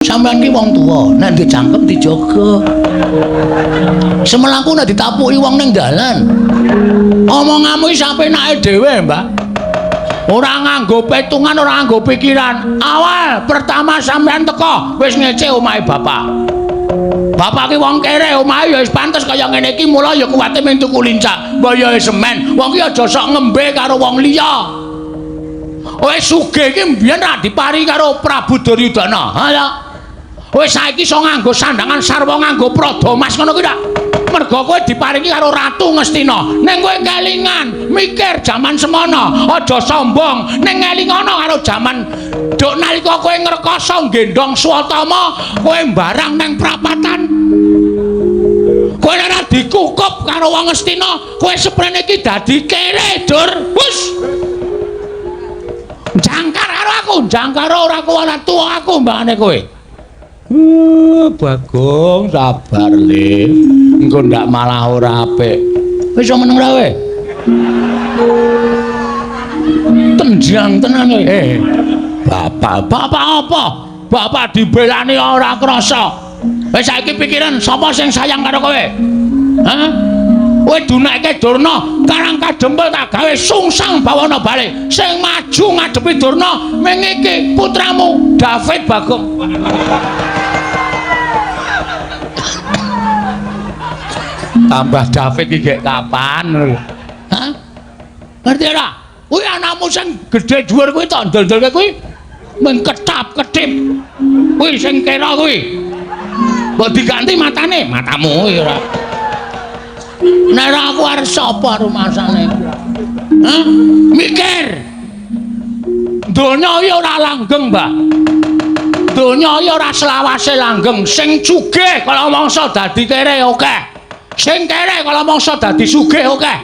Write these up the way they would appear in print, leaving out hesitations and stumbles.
Sampeyan ki wong tuwa, nek dicangkem dijaga. Semelaku nek ditapuki wong ning dalan. Omonganmu iki sampe enake dhewe, Mbak. Ora nganggo petungan, ora nganggo pikiran. Awal pertama sampean teko wis ngece omahe bapak. Bapak ki wong kere, omahe ya wis pantes kaya ngene iki, mula ya kuwate mung tuku lincah, mbayahe semen. Wong ki aja sok ngembe karo wong liya. Wis sugih ki mbiyen ra dipari karo Prabu Duryudana. Ha ya. Wis saiki iso nganggo sandangan sarwa nganggo prada mas ngono kuwi ta. Mergo kowe diparingi karo Ratu Ngastina. Ning kowe kelingan mikir jaman semono, aja sombong. Ning ngelingono karo jaman dok nalika kowe ngrekoso gendong Swatama, kowe mbarang nang prapatan. Kowe ora dikukup karo wong Ngastina, kowe seprene iki dadi kere, Dur. Wus. Jangkar karo aku, jangkar ora kuwala tuwa aku mbakane kowe. Bagong sabar le. Engko ndak malah ora apik. Wis iso meneng ra kowe? Tenjang tenan kowe. Bapak apa? Bapak dibelani ora krasa. Wis saiki pikiran sapa sing sayang karo kowe? Hah? Kowe dunekke Durna, Karang Kadempel tak gawe sungsang bawana balik. Sing maju ngadepi Durna ming iki putramu David Bagong. Tambah David iki gek kapan? Hah? Ngerti ora? Kuwi anakmu sing gedhe dhuwur kuwi tok ndol-ndolke kuwi mung ketap-ketip. Kuwi sing kera kuwi. Mbok diganti matane, matamu kuwi ora. Nek aku arep sapa rumasane? Hah? Mikir. Donya ya ora langgeng, Mbak. Donya ya ora selawase langgeng. Sing sugih kala mangsa dadi kere akeh. Sing kere kala mangsa dadi sugih akeh.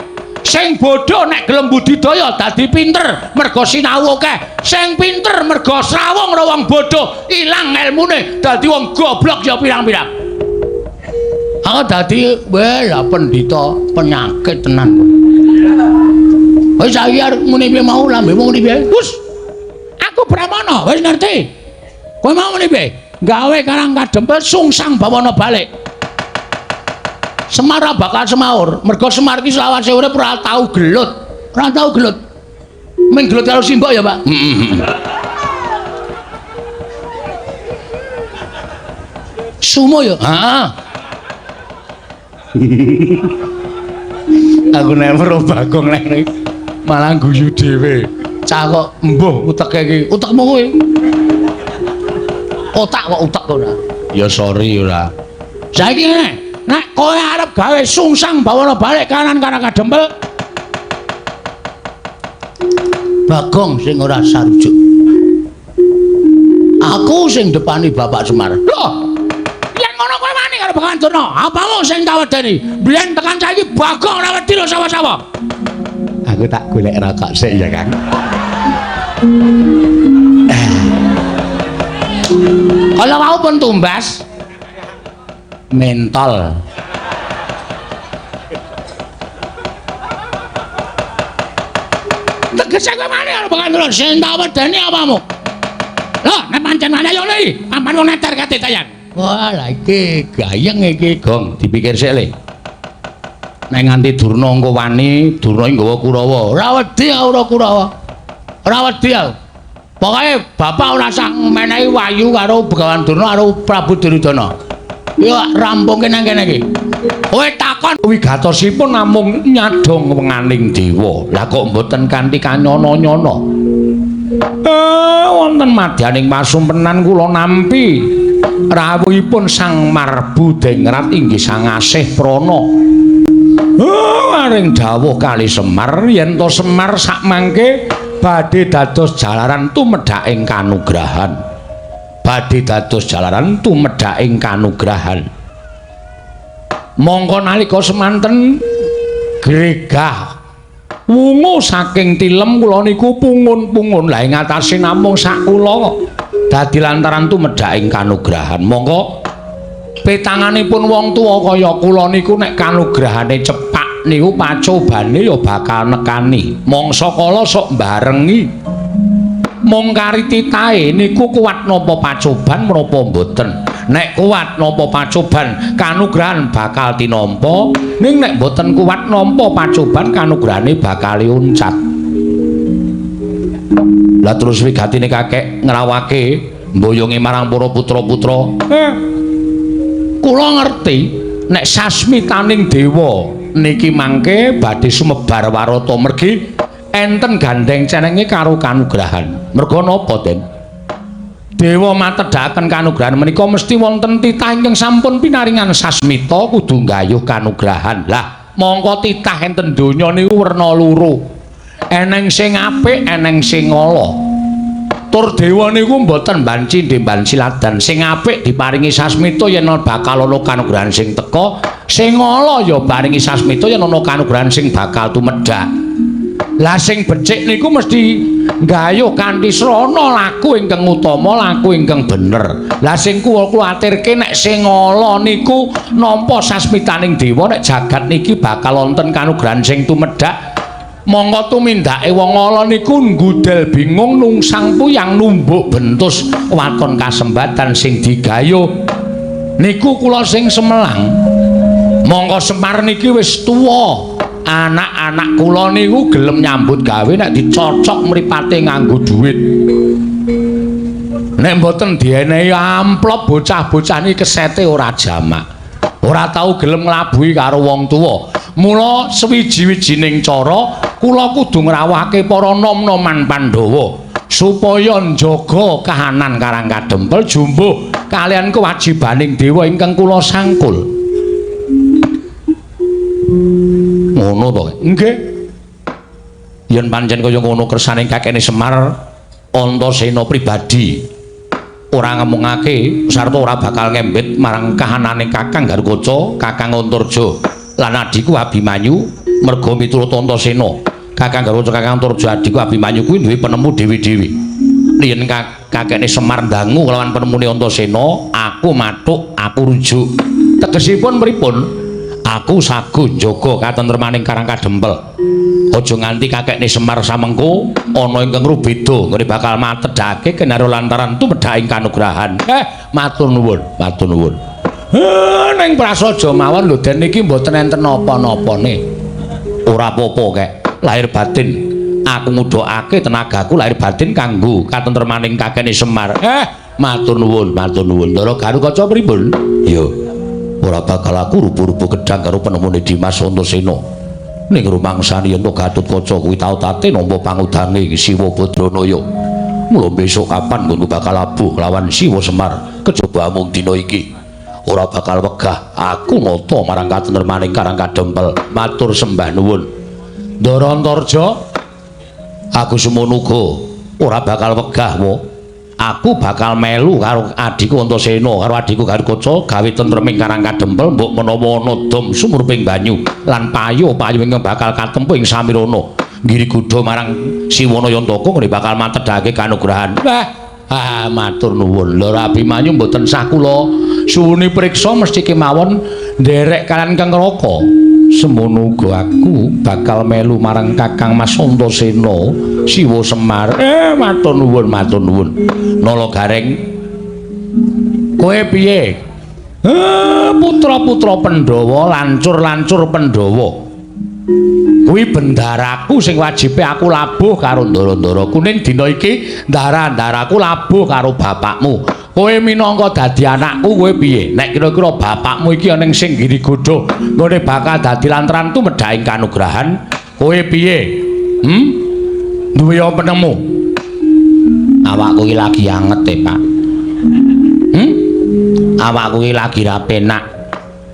Sing bodho nek gelem budidaya dadi pinter merga sinau akeh. Sing pinter merga srawung karo wong bodho ilang ilmune dadi wong goblok ya pirang-pirang. Aku dadi lah pendhita penyakit tenan. Wis saiki arep muni piye mau lambemu muni piye? Wus. Aku Brahmana, wis ngerti. Kowe mau muni piye? Gawe Karang Kadempel sungsang bawana balik. Semar bakal semaur, mergo Semar ki selawase urip ora tau gelut. Ora tau gelut. Ming gelut karo simbok ya, Pak? Sumo ya? Heeh. Aku nek weruh Bagong nek malah guyu dhewe. Cah kok mbuh uteke iki. Utekmu kowe. Otak kok utek ora. Ya sorry ora. Saiki ngene, nek kowe arep gawe sungsang bawana balik kanan Karang Kadempel. Bagong sing ora sarujuk. Aku sing depani Bapak Semar. Loh, ngono kowe wani karo Bapak Durna. Apamu sing tak wedeni? Biyen tekan saiki Bagong ora wedi lho sapa-sapa. Aku tak golek rokok sik ya, Kang. Kalau mau pun tumbas mentol. Tegese kowe wani karo Bapak Durna sing tak wedeni apamu? Loh, nek pancen wani ayo le, ampan wong neter kate tayang. Wah, lah iki gayeng iki, Gong. Dipikir sik le. Nek nganti Durna engko wani, Durna nggawa Kurawa. Ora wedi ora Kurawa. Ora wedi aku. Pokoke bapak ora sak menehi wayu karo Begawan Durna karo Prabu Duryudana. Ya rampungke nang kene iki. Kowe takon wigatosipun namung nyadong wenganing dewa. Lah kok mboten kanthi kanyana-nyana. Wonten madyaning pasumpenan kula nampi rawuhipun Sang Marbu Dengrat inggih Sang Asih Prana. Maring dawuh kali Semar yen to Semar sakmangke badhe dados jalaran tumedhaking kanugrahan. Badhe dados jalaran tumedhaking kanugrahan. Mongko nalika semanten gregah wungu saking tilem kula niku pungun-pungun. Lah ing atase namung sak kula dadi lantaran tumedhaking kanugrahan. Mongko petanganipun wong tuwa kaya kula niku nek kanugrahane cepak niku pacobane ya bakal nekani. Mangsa kala sok barengi mung kari titahe niku kuat napa pacoban menapa mboten. Nek kuat napa pacoban kanugrahan bakal tinampa, ning nek mboten kuat nampa pacoban kanugrahane bakal uncat. Lah terus wigatine kakek ngrawake mboyonge marang para putra-putra. Kula ngerti nek sasmitaning dewa niki mangke badhe sumebar warata mergi enten gandeng cenenge karo kanugrahan. Merga napa, Den? Dewa matedhaken kanugrahan menika mesti wonten titah ingkang sampun pinaringan sasmita kudu nggayuh kanugrahan. Lah, mongko titah enten donya niku werna loro. Eneng sing apik, eneng sing ala. Tur dewa niku mboten banci ndemban siladan. Sing apik diparingi sasmita yen bakal ana kanugrahan sing teka, sing ala ya paringi sasmita yen ana kanugrahan sing bakal tumedhak. Lah sing becik niku mesti nggayuh kanthi srana laku ingkang utama, laku ingkang bener. Lah sing kula atirke nek sing ala niku nampa sasmitaning dewa nek jagat niki bakal wonten kanugrahan sing tumedhak. Monggo tumindake wong ala niku nggudel bingung nungsang puyang numbuk bentus waton kasembatan sing digayuh. Niku kula sing Semelang. Monggo Semar niki wis tuwa. Anak-anak kula niku gelem nyambut gawe nek dicocok mripate nganggo dhuwit. Nek mboten dienehi amplop bocah-bocah niki kesete ora jamak. Ora tau gelem nglabuhi karo wong tuwa. Mula sewiji-wijining cara kula kudu ngrawahke para nom-noman Pandhawa supaya njaga kahanan Karang Kadempel jumbuh kalian kewajibaning dewa ingkang kula sangkul. Ngono to, nggih. Yen pancen kaya ngono kersaning kakene Semar, Antasena pribadi ora ngemungake sarta ora bakal ngembet marang kahanane Kakang Garukaca, Kakang Antarja lan adiku Abimanyu merga miturut Antasena. Kakang Garukaca, Kakang Antarja adiku Abimanyu kuwi duwe penemu dewi-dewi. Yen kakene Semar ndangu kelawan penemune Antasena, aku mathuk, aku rujuk. Tegesipun pripun? Aku sagu njaga katentremaning Karang Kadempel. Aja nganti kakekne Semar samengko ana ingkang rubeda nggone bakal matedhake kenaro lantaran tumedhaking kanugrahan. Matur nuwun, matur nuwun. Ning prasaja mawon lho Den niki mboten enten napa-napane. Ora apa-apa kek. Lahir batin aku ngudhokake tenagaku lahir batin kanggo katentremaning kakekne Semar. Matur nuwun, matur nuwun. Ndara Garukaca pripun? Ya. Ora bakal aku rupu-rupu gedang karo penemune Dimas Antasena. Ning rumangsane yen Gatotkaca kuwi tau tate nampa pangudange Siwa Badranaya. Mula besok kapan nggo bakal abuh lawan Siwa Semar kejaba mung dina iki. Ora bakal wegah aku ngata marang katentremaning Karang Kadempel. Matur sembah nuwun. Ndara Antarja, aku semono uga ora bakal wegah wae. Aku bakal melu karo adiku Antasena karo adiku Garukaca gawe tentreming Karang Kadempel mbok menawa ana dom sumurping banyu lan payu-payu ingkang bakal katempuh ing samirana ngiriguda marang Siwana Yantaka ngene bakal matedhake kanugrahan. Matur nuwun. Lha Abimanyu mboten sah kula suwuni priksa mesti kemawon nderek kalian Kang Raka. Semono uga aku bakal melu marang Kakang Mas Antasena Siwa Semar. Matur nuwun, matur nuwun. Nala Gareng, kowe piye? Putra-putra Pandhawa lancur-lancur Pandhawa. Kuwi bendaraku sing wajibe aku labuh karo ndara-ndara kuning dina iki. Ndara-ndaraku labuh karo bapakmu. Kowe minangka dadi anakku kowe piye? Nek kira-kira bapakmu iki ana sing ngirigodo ngene bakal dadi lantaran tumedhaing kanugrahan, kowe piye? Duwe apa penemu? Awakku iki lagi anget Pak. Awakku iki lagi ra penak.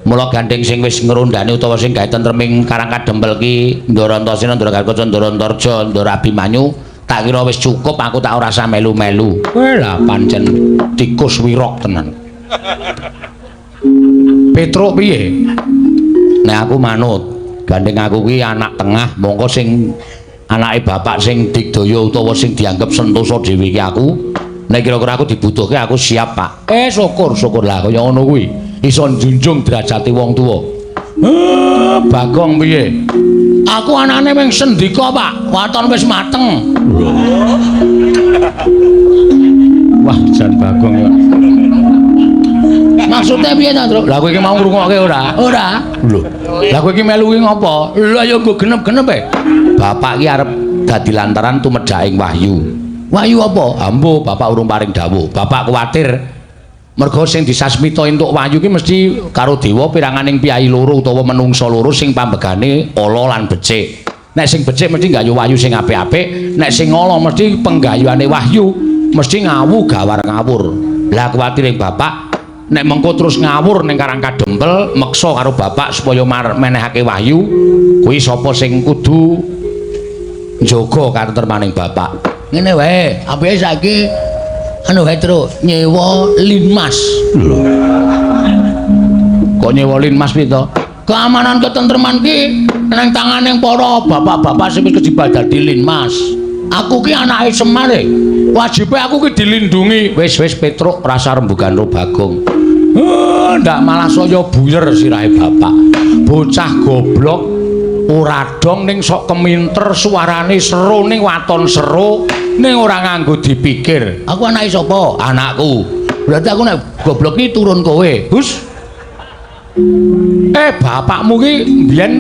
Mula gandeng sing wis ngrondani utawa sing gawe tentreming Karang Kadempel ki Ndara Antasena, Ndara Garukaca, Ndara Antarja, Ndara Abimanyu, tak kira wis cukup aku tak ora usah melu-melu. Lah pancen tikus wirok tenan. Petruk piye? Nek aku manut, gandeng aku ki anak tengah, mongko sing anake bapak sing digdaya utawa sing dianggep sentosa dhewe iki aku. Nek kira-kira aku dibutuhke aku siap, Pak. Syukur-syukur lah kaya ngono kuwi. Iso njunjung derajate wong tuwa. Bagong piye? Aku anane wing sendika, Pak. Waton wis mateng. Wah, jan Bagong ya. Maksudnya piye ta, Truk? Lah kowe iki mau ngrungokke ora? Ora. Lho. Lah kowe iki melu ki ngopo? Lah ya nggo genep-genep e. Bapak ki arep dadi lantaran tumedhaking wahyu. Wahyu apa? Ambo, bapak urung paring dawuh. Bapak kuwatir mergo sing disasmita entuk wahyu ki mesti karo dewa piranganing piyai loro utawa menungsa loro sing pambegane ala lan becik. Nek sing becik mesti nggayu wahyu sing apik-apik, nek sing ala mesti penggayuane wahyu mesti ngawu gawar ngawur. Lah kuwatiring bapak nek mengko terus ngawur ning Karang Kadempel meksa karo bapak supaya menehake wahyu kuwi sapa sing kudu njaga katentremaning bapak. Ngene wae, apike saiki anu wae Truk, nyewa linmas. Lho. Kok nyewa linmas piye to? Keamanan ketentreman ki nang tanganing para bapak-bapak sing wis kejibat dadi linmas. Aku ki anake Semar e. Wajibe aku ki dilindungi. Wis Petruk rasa rembugan ro Bagong. Ndak malah saya buyer sirahe bapak. Bocah goblok ora dong ning sok keminter suarane seru ning waton seru ning ora nganggo dipikir. Aku anake sapa? Anakku. Berarti aku nek goblok iki turun kowe. Hus. Bapakmu ki mbiyen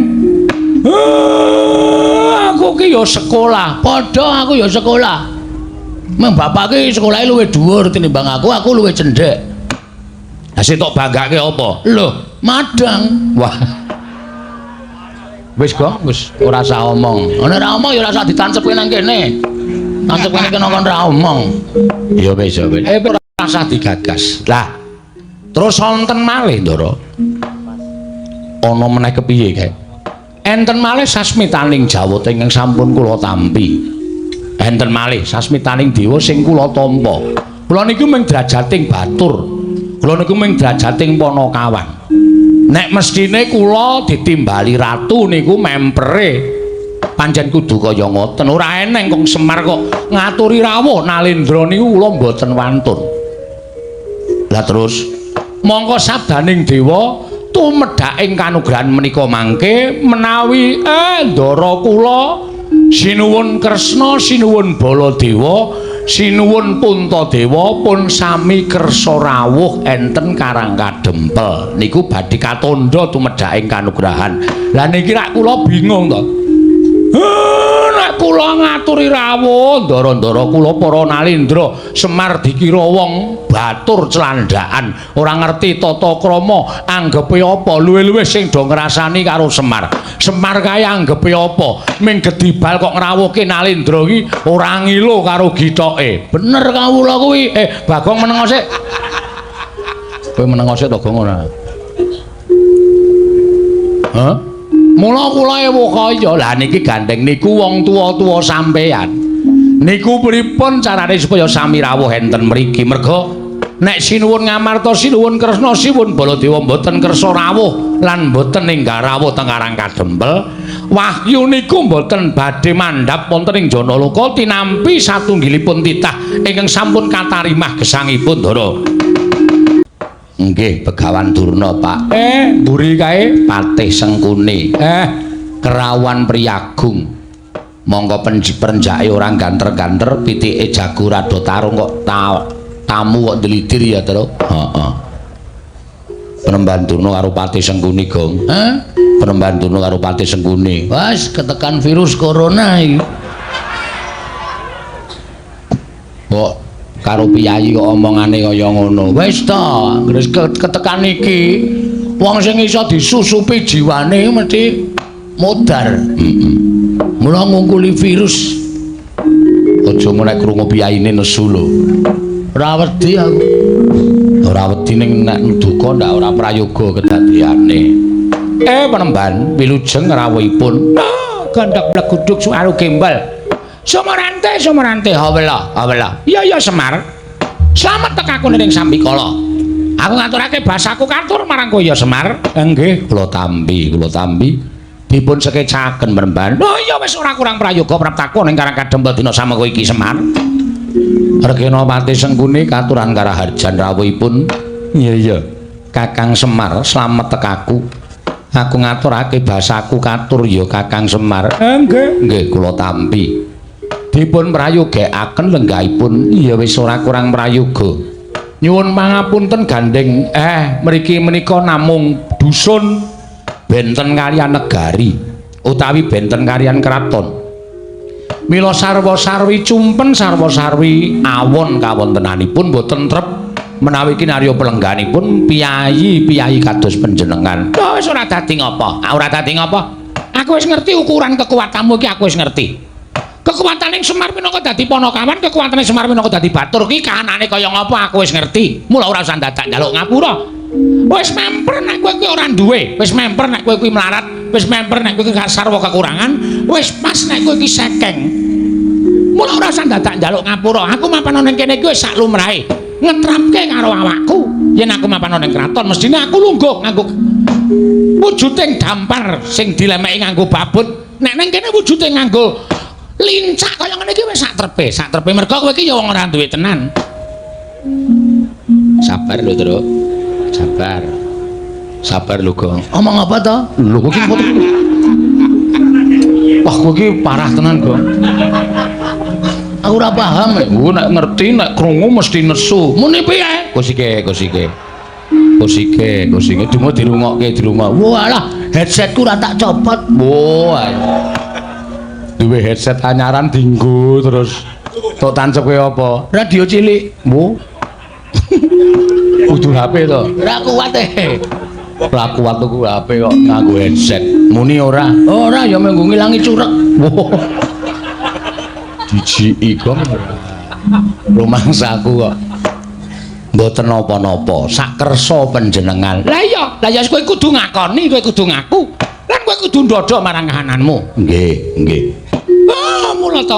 aku ki ya sekolah. Padha aku ya sekolah. Meng bapak ki sekolahe luwih dhuwur tinimbang aku luwih cendhek. Lah sing tok banggake apa? Lho, madang. Wah. Wis kok, wis ora usah omong. Nek ora omong ya ora usah ditancep nang kene. Tancep kene kena kon ora omong. Ya wis ya wis. Ora usah digagas. Lah. Terus wonten malih, Ndara. Ana meneh kepiye kae? Enten malih sasmitaning jawata ingkang sampun kula tampi. Enten malih sasmitaning dewa sing kula tampa. Kula niku mung drajating batur. Kula niku mung drajating Panakawan. Nek mestine kula ditimbali ratu niku mempere pancen kudu kaya ngoten. Ora eneng kok Semar kok ngaturi rawuh Nalendra niku kula mboten wantun. Lah terus mongko sabdaning dewa tumedhaking kanugrahan menika mangke menawi Ndara kula sinuwun Kresna sinuwun Baladewa sinuwun Puntadewa pun sami kersa rawuh enten Karang Kadempel niku badhe katandha tumedhaking kanugrahan. Lah niki rak kula bingung to. Nek kula ngaturi rawuh ndara-ndara kula para Nalendra Semar dikira wong batur celandhaan ora ngerti tata krama anggepe apa luwih-luwih sing do ngrasani karo Semar. Semar kae anggepe apa ming gedibal kok ngrawuhke Nalendra iki ora ngilo karo githoke. Bener kawula kuwi. Bagong menengo sik. Kowe menengo sik to Gong ora? Hah? Mula kula ewuh kaya lah niki gandeng niku wong tuwa-tuwa sampeyan. Niku pripun carane supaya sami rawuh enten mriki merga nek sinuwun Ngamarta sinuwun Kresna sinuwun Baladewa mboten kersa rawuh lan mboten ninggal rawuh teng Karang Kadempel. Wahyu niku mboten badhe mandhap wonten ing Janaloka tinampi satunggilipun titah ingkang sampun katarimah gesangipun Ndara. Nggih, Begawan Durna, Pak. Mburi kae Patih Sengkuni. Kerawan Priyagung. Monggo penjake orang ganter-ganter pitike jago rada tarung kok tamu kok delidir ya, Tru. Heeh. Penemban Durna karo Patih Sengkuni, Gong. Penemban Durna karo Patih Sengkuni. Wes ketekan virus corona iki. Kok karo piyayi kok omongane kaya ngono. Wis ta, ngres ketekan iki wong sing iso disusupi jiwane mesti modar. Mula ngungkuli virus. Aja menek krungu piyayine nesu lho. Ora wedi aku. Ora wedi ning nek duka ndak ora prayoga kedadiane. Penemban wilujeng rawuhipun. Gandak bleguduk suaru gembal. Sumerante, hawela. Iya Semar. Slamet tekaku ning Sambikala. Aku ngaturake basaku katur marang kowe ya Semar. Nggih, kula tampi. Dipun sekecaken Penemban. Oh iya wis ora kurang prayoga praptaku ning Karang Kadempel dina samengko iki Semar. Regena Patih Sengkuni katuran karaharjan rawuhipun. Iya. Kakang Semar, slamet tekaku. Aku ngaturake basaku katur ya Kakang Semar. Nggih kula tampi. Dipun prayogekaken lenggahipun ya wis ora kurang prayoga. Nyuwun pangapunten gandeng mriki menika namung dusun benten kaliyan negari utawi benten kaliyan kraton. Mila sarwa sarwi cumpen sarwa sarwi awon kawontenanipun boten trep menawi kinarya pelengganipun piyayi kados panjenengan. Wis ora dadi ngopo? Ora dadi ngopo? Aku wis ngerti ukuran kekuatanmu iki, aku wis ngerti. Kekuwataning Semar minangka dadi Panakawan, kekuwataning Semar minangka dadi batur ki kahanane kaya ngapa aku wis ngerti. Mula ora usah dadak njaluk ngapura. Wis memper nek kowe kuwi ora duwe, wis memper nek kowe kuwi melarat, wis memper nek kowe kuwi sarwa kekurangan, wis pas nek kowe iki sekeng. Mula ora usah dadak njaluk ngapura. Aku mapan ning kene iki wis sak lumrahe. Ngetrapke karo awakku. Yen aku mapan ning kraton mestine aku lungguh nganggo wujuding dampar sing dilemeki nganggo babut. Nek ning kene wujude nganggo lincak kaya ngene iki wis sak trepe mergo kowe iki ya wong ora duwe tenan. Sabar lho, Tru. Sabar lho, Gong. Omong apa to? Lho kowe iki wah kowe iki parah tenan, Gong. Aku ora paham. Nek ngerti nek krungu mesti nesu. Muni piye? Kosike. Dimo dirungokke. Walah, headsetku ora tak copot. Wah. Duwe headset anyaran dinggo terus tok tancep kowe apa? Radio cilik. Wo. Kudu HP to. Ora kuat Ora kuat tuku HP kok nganggo headset. Muni ora? Ora ya mengko ngilangi curek. Dijiki kok. Rumangsaku kok. Mboten napa-napa, sak kersa panjenengan. Lah iya kowe kudu ngakoni, kowe kudu ngaku. Lan kowe kudu ndodho marang kahananmu. Nggih.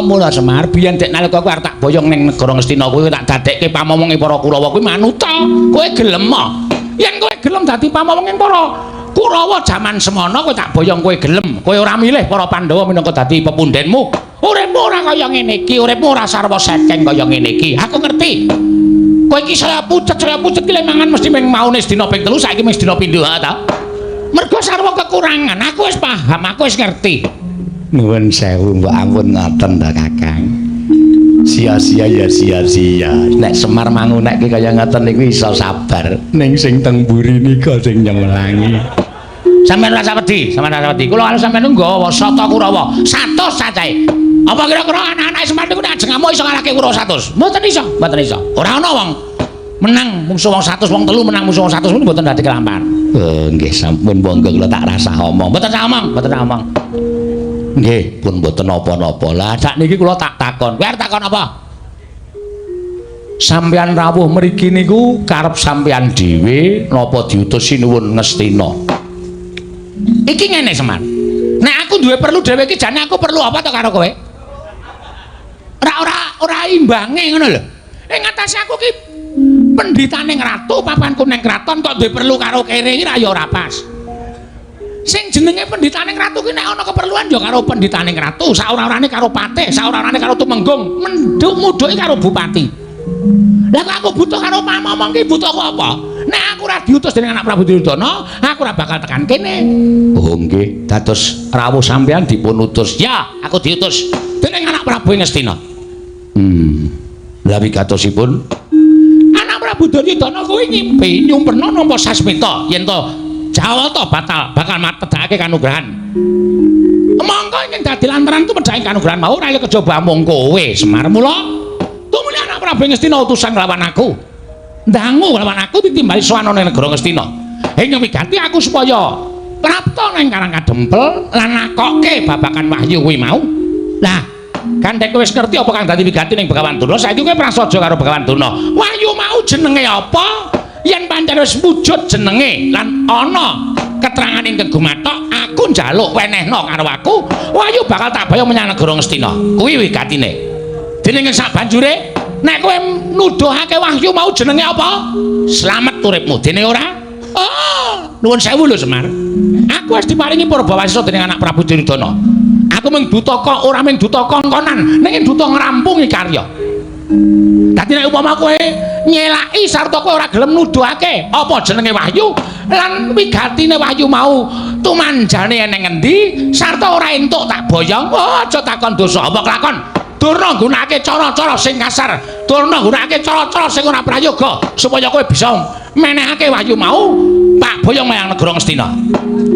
Mula Semar biyen dek nalika kowe arep tak boyong ning negara Ngastina kowe tak dadekke pamomonge para Kurawa kuwi manuta. Kowe gelem mo. Yen kowe gelem dadi pamomonge para Kurawa jaman semana kowe tak boyong kowe gelem. Kowe ora milih para Pandhawa minangka dadi pepundhenmu. Uripmu ora kaya ngene iki, uripmu ora sarwa sekeng kaya ngene iki. Aku ngerti. Kowe iki saya pucet ki mangan mesti ming maune sedina ping 3 saiki mung sedina pindho ta. Mergo sarwa kekurangan. Aku wis paham, aku wis ngerti. Nuwun sewu, mbok ampun ngoten ta Kakang. Sia-sia. Nek Semar mangunekke kaya ngoten niku iso sabar. Ning sing teng mburi nika sing nyemelangi. Sampeyan rasa wedi. Kula kalau sampeyan nggawa Sata Kurawa 100 cacahe. Apa kira-kira anak-anak Semar niku nek jengamu iso ngalahke Kurawa 100? Mboten iso. Ora ana wong menang musuh wong 100, wong 3 menang musuh wong 100 niku mboten dadi kelampar. Nggih sampun monggo kula tak rasah omong. Mboten omong. Nggih, pun mboten napa-napa. Lah sakniki kula tak takon. Kowe arep takon apa? Sampeyan rawuh mriki niku karep sampeyan dhewe napa diutus sinuwun Ngastina? Iki ngene Semar. Nek aku duwe perlu dhewe iki jane aku perlu apa to karo kowe? Ora imbange ngono lho. Ing ngatasé aku ki pendhitaning ratu, papanku ning kraton kok duwe perlu karo kene iki ya ora pas. Sing jenenge pendhitaning ratu ki nek ana keperluan ya karo pendhitaning ratu, saora-orane karo patih, saora-orane karo tumenggung, mendhuk-mudhuki karo bupati. Lah kok aku butuh karo pamomong ki butuh apa? Nek aku ora diutus dening anak Prabu Duryudana, aku ora bakal tekan kene. Oh nggih, dados rawuh sampeyan dipun utus. Ya, aku diutus dening anak Prabu Ngastina. Lah wigatosipun anak Prabu Duryudana kuwi ngimpi nyumpena nampa Sasmita yen to Jawata bakal matedhake kanugrahan. Monggo ing dadi lantaran tu medhake kanugrahan mau ora kejaba mung kowe Semar. Mula tumuli anak Prabu Ngastina utusan nglawan aku. Ndangu nglawan aku ditimbali sowan ning negara Ngastina. Ing wigati aku supaya prapta ning Karang Kadempel lan nakokke babakan wahyu kuwi mau. Lah, kandhek wis ngerti apa kang dadi wigati ning Begawan Durna? Saiki kowe prasaja karo Begawan Durna. Wahyu mau jenenge apa? Yen pancen wis wujud jenenge lan ana keterangan ing Gumathok, aku njaluk wenehna karo aku, Wahyu bakal tak bayang menyang negara Ngastina. Kuwi wigatine. Dene sak banjure nek kowe nuduhake Wahyu mau jenenge apa? Slamet uripmu. Dene ora? Oh, nuwun sewu lho Semar. Aku wis diparingi Purbawasisa dening anak Prabu Duryudana. Aku mung duta kok ora mung duta kongkonan, ning duta ngrampungi karya. Dadi nek upama kowe nyelaki sarta kowe ora gelem nuduhake apa jenenge Wahyu lan wigatine Wahyu mau tumanjane eneng ngendi sarta ora entuk tak boyong. Oh, aja takon dosa apa kelakon. Durna gunakake cara-cara sing kasar, durna gunakake cara-cara sing ora prayoga supaya kowe bisa menehake wahyu mau tak boyong menyang negara Ngastina.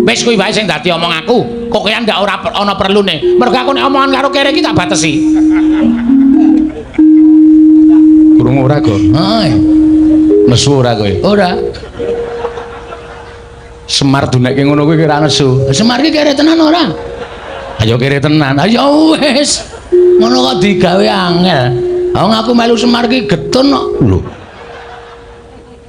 Wis kuwi wae sing dadi omong aku. Kokean ndak ora ana perlune. Mergo aku nek omongan karo kere iki tak batesi. Krungu ora, Go? Heeh. Nesu ora kowe? Ora. Semar dunekke ngono kuwi kira nesu. Semar iki kere tenan ora? Ayo kere tenan. Ayo wis. Ngono kok digawe angel. Wong aku melu Semar ki getun kok. Lho.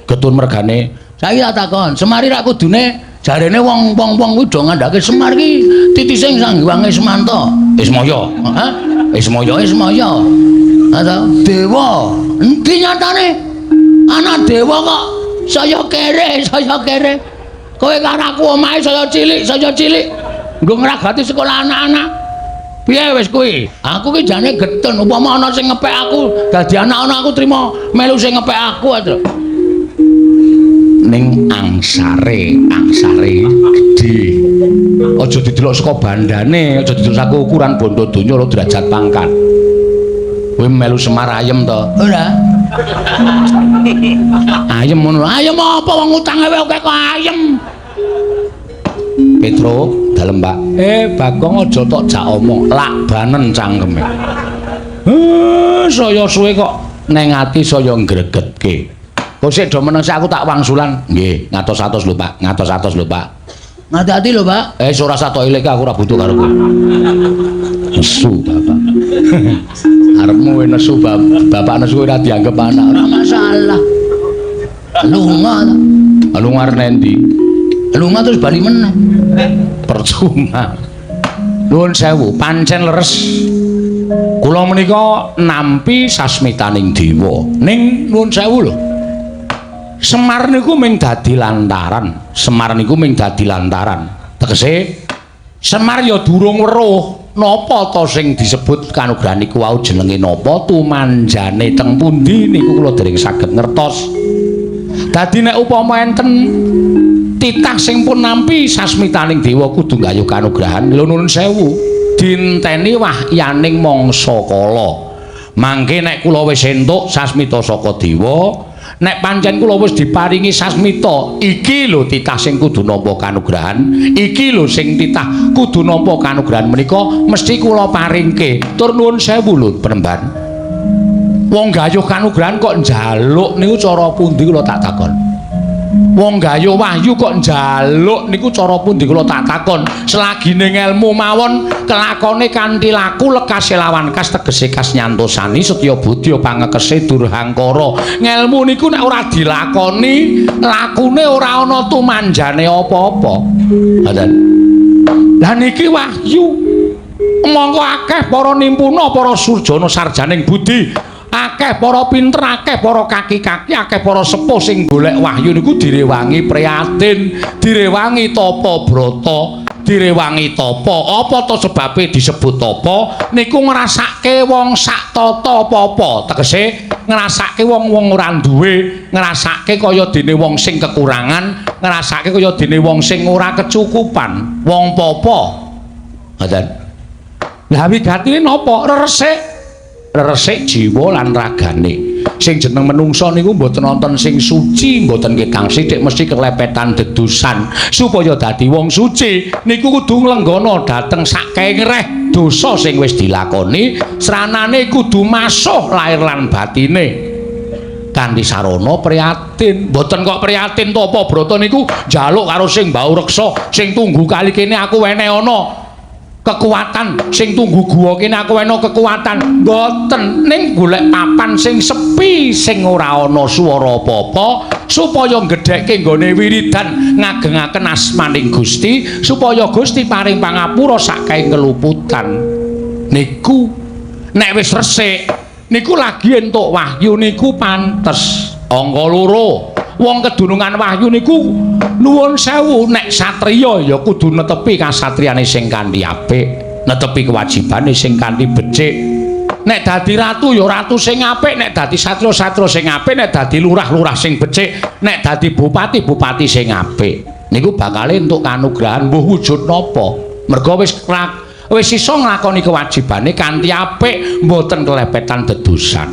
Getun mergane. Saiki tak takon, Semar ra kudune jarene wong-wong kuwi do ngandhake Semar ki titising sanggiwange Semanto. Ismaya. Hah? Ismaya. Ada dewa. Endi nyatane? Ana dewa kok saya kere. Kowe karo aku omahe saya cilik. Nggo ngragati sekolah anak-anak. Piye wis kuwi? Aku ki jane getun, upama ana sing ngepek aku, dadi anak ana aku trima melu sing ngepek aku aja. Ning angsare gedhe. Aja didelok saka bandane, aja didelok saka ukuran bondo donya lho derajat pangkat. Kowe melu Semar ayem to? Ora. Ayem ngono. Ayem apa wong utange wae kok ayem. Petro, dalem Pak. Bagong aja tok jak omong, lakbanen cangkeme. Saya suwe kok neng ati saya ngregetke. Kok sik do meneng aku tak wangsulan. Nggih, ngatos-atos lho Pak, ngatos-atos lho Pak. Ngati-ati lho Pak. Ora satok ilek aku ora butuh karo kowe. Nesu Bapak. Arepmu nesu Bapak nesu ora dianggep anak, ora masalah. Lunga nendi? Lunga terus bali meneh. Percuma. Nuwun sewu, pancen leres. Kula menika nampi sasmitaning dewa. Ning nuwun sewu lho. Semar niku mung dadi lantaran. Tegese Semar ya durung weruh napa to sing disebut kanugrahan niku wau jenenge napa, tumanjane teng pundi niku kula dereng saged ngertos. Dadi nek upama enten titah sing pun nampi sasmitaning dewa kudu nggayuh kanugrahan. Lho nuwun sewu, dinteni wahyaning mangsa kala. Mangke nek kula wis entuk sasmita saka dewa, nek pancen kula wis diparingi sasmita, iki lho titah sing kudu nampa kanugrahan, iki lho sing titah kudu nampa kanugrahan menika mesti kula paringke. Tur nuwun sewu lho Penemban. Wong gayuh kanugrahan kok njaluk niku cara pundi kula tak takon. Wong gayuh wahyu kok njaluk niku cara pundi kula tak takon. Selagine ngelmu mawon kelakone kanthi laku lekase lawan kas tegese kas nyantosani setya budya pangekese durhangkara. Ngelmu niku nek ora dilakoni lakune ora ana tumanjane apa-apa. Ngoten. Lah niki wahyu. Monggo akeh para nimpuna para surjana sarjaning budi. Akeh para pinter, akeh para kaki-kaki, akeh para sepuh sing golek wahyu niku direwangi prihatin, direwangi tapa brata, direwangi tapa. Apa to sebabe disebut tapa? Niku ngrasake wong sak tata apa-apa. Tegese ngrasake wong-wong ora duwe, ngrasake kaya dene wong sing kekurangan, ngrasake kaya dene wong sing ora kecukupan. Wong apa? Ngoten. Lah wigatine napa? Resik jiwa lan ragane. Sing jeneng menungsa niku mboten wonten sing suci, mboten kekang sithik mesti kelepetan dedusan. Supaya dadi wong suci niku kudu nglenggana dhateng sakengreh dosa sing wis dilakoni, sranane kudu masuh lahir lan batine. Kanthi sarana prihatin, mboten kok prihatin to apa brata niku njaluk karo sing mbau reksa, sing tunggu kali kene aku wene ana kekuatan, sing tunggu guwa kene aku ana kekuatan. Mboten, ning golek papan sing sepi sing ora ana swara apa-apa supaya gedhekke nggone wiridan ngagengaken asmaning Gusti supaya Gusti paring pangapura sakai keluputan. Niku nek wis resik niku lagi entuk wahyu niku pantes. Angka loro, wong kedunungan wahyu niku nuwun sewu nek satriya ya kudu netepi kasatriyane sing kanthi apik, netepi kewajibane sing kanthi becik. Nek dadi ratu ya ratu sing apik, nek dadi satriya sing apik, nek dadi lurah sing becik, nek dadi bupati sing apik. niku bakal entuk kanugrahan mbuh wujud napa. Merga wis iso nglakoni kewajibane kanthi apik mboten kelepetan dedosan.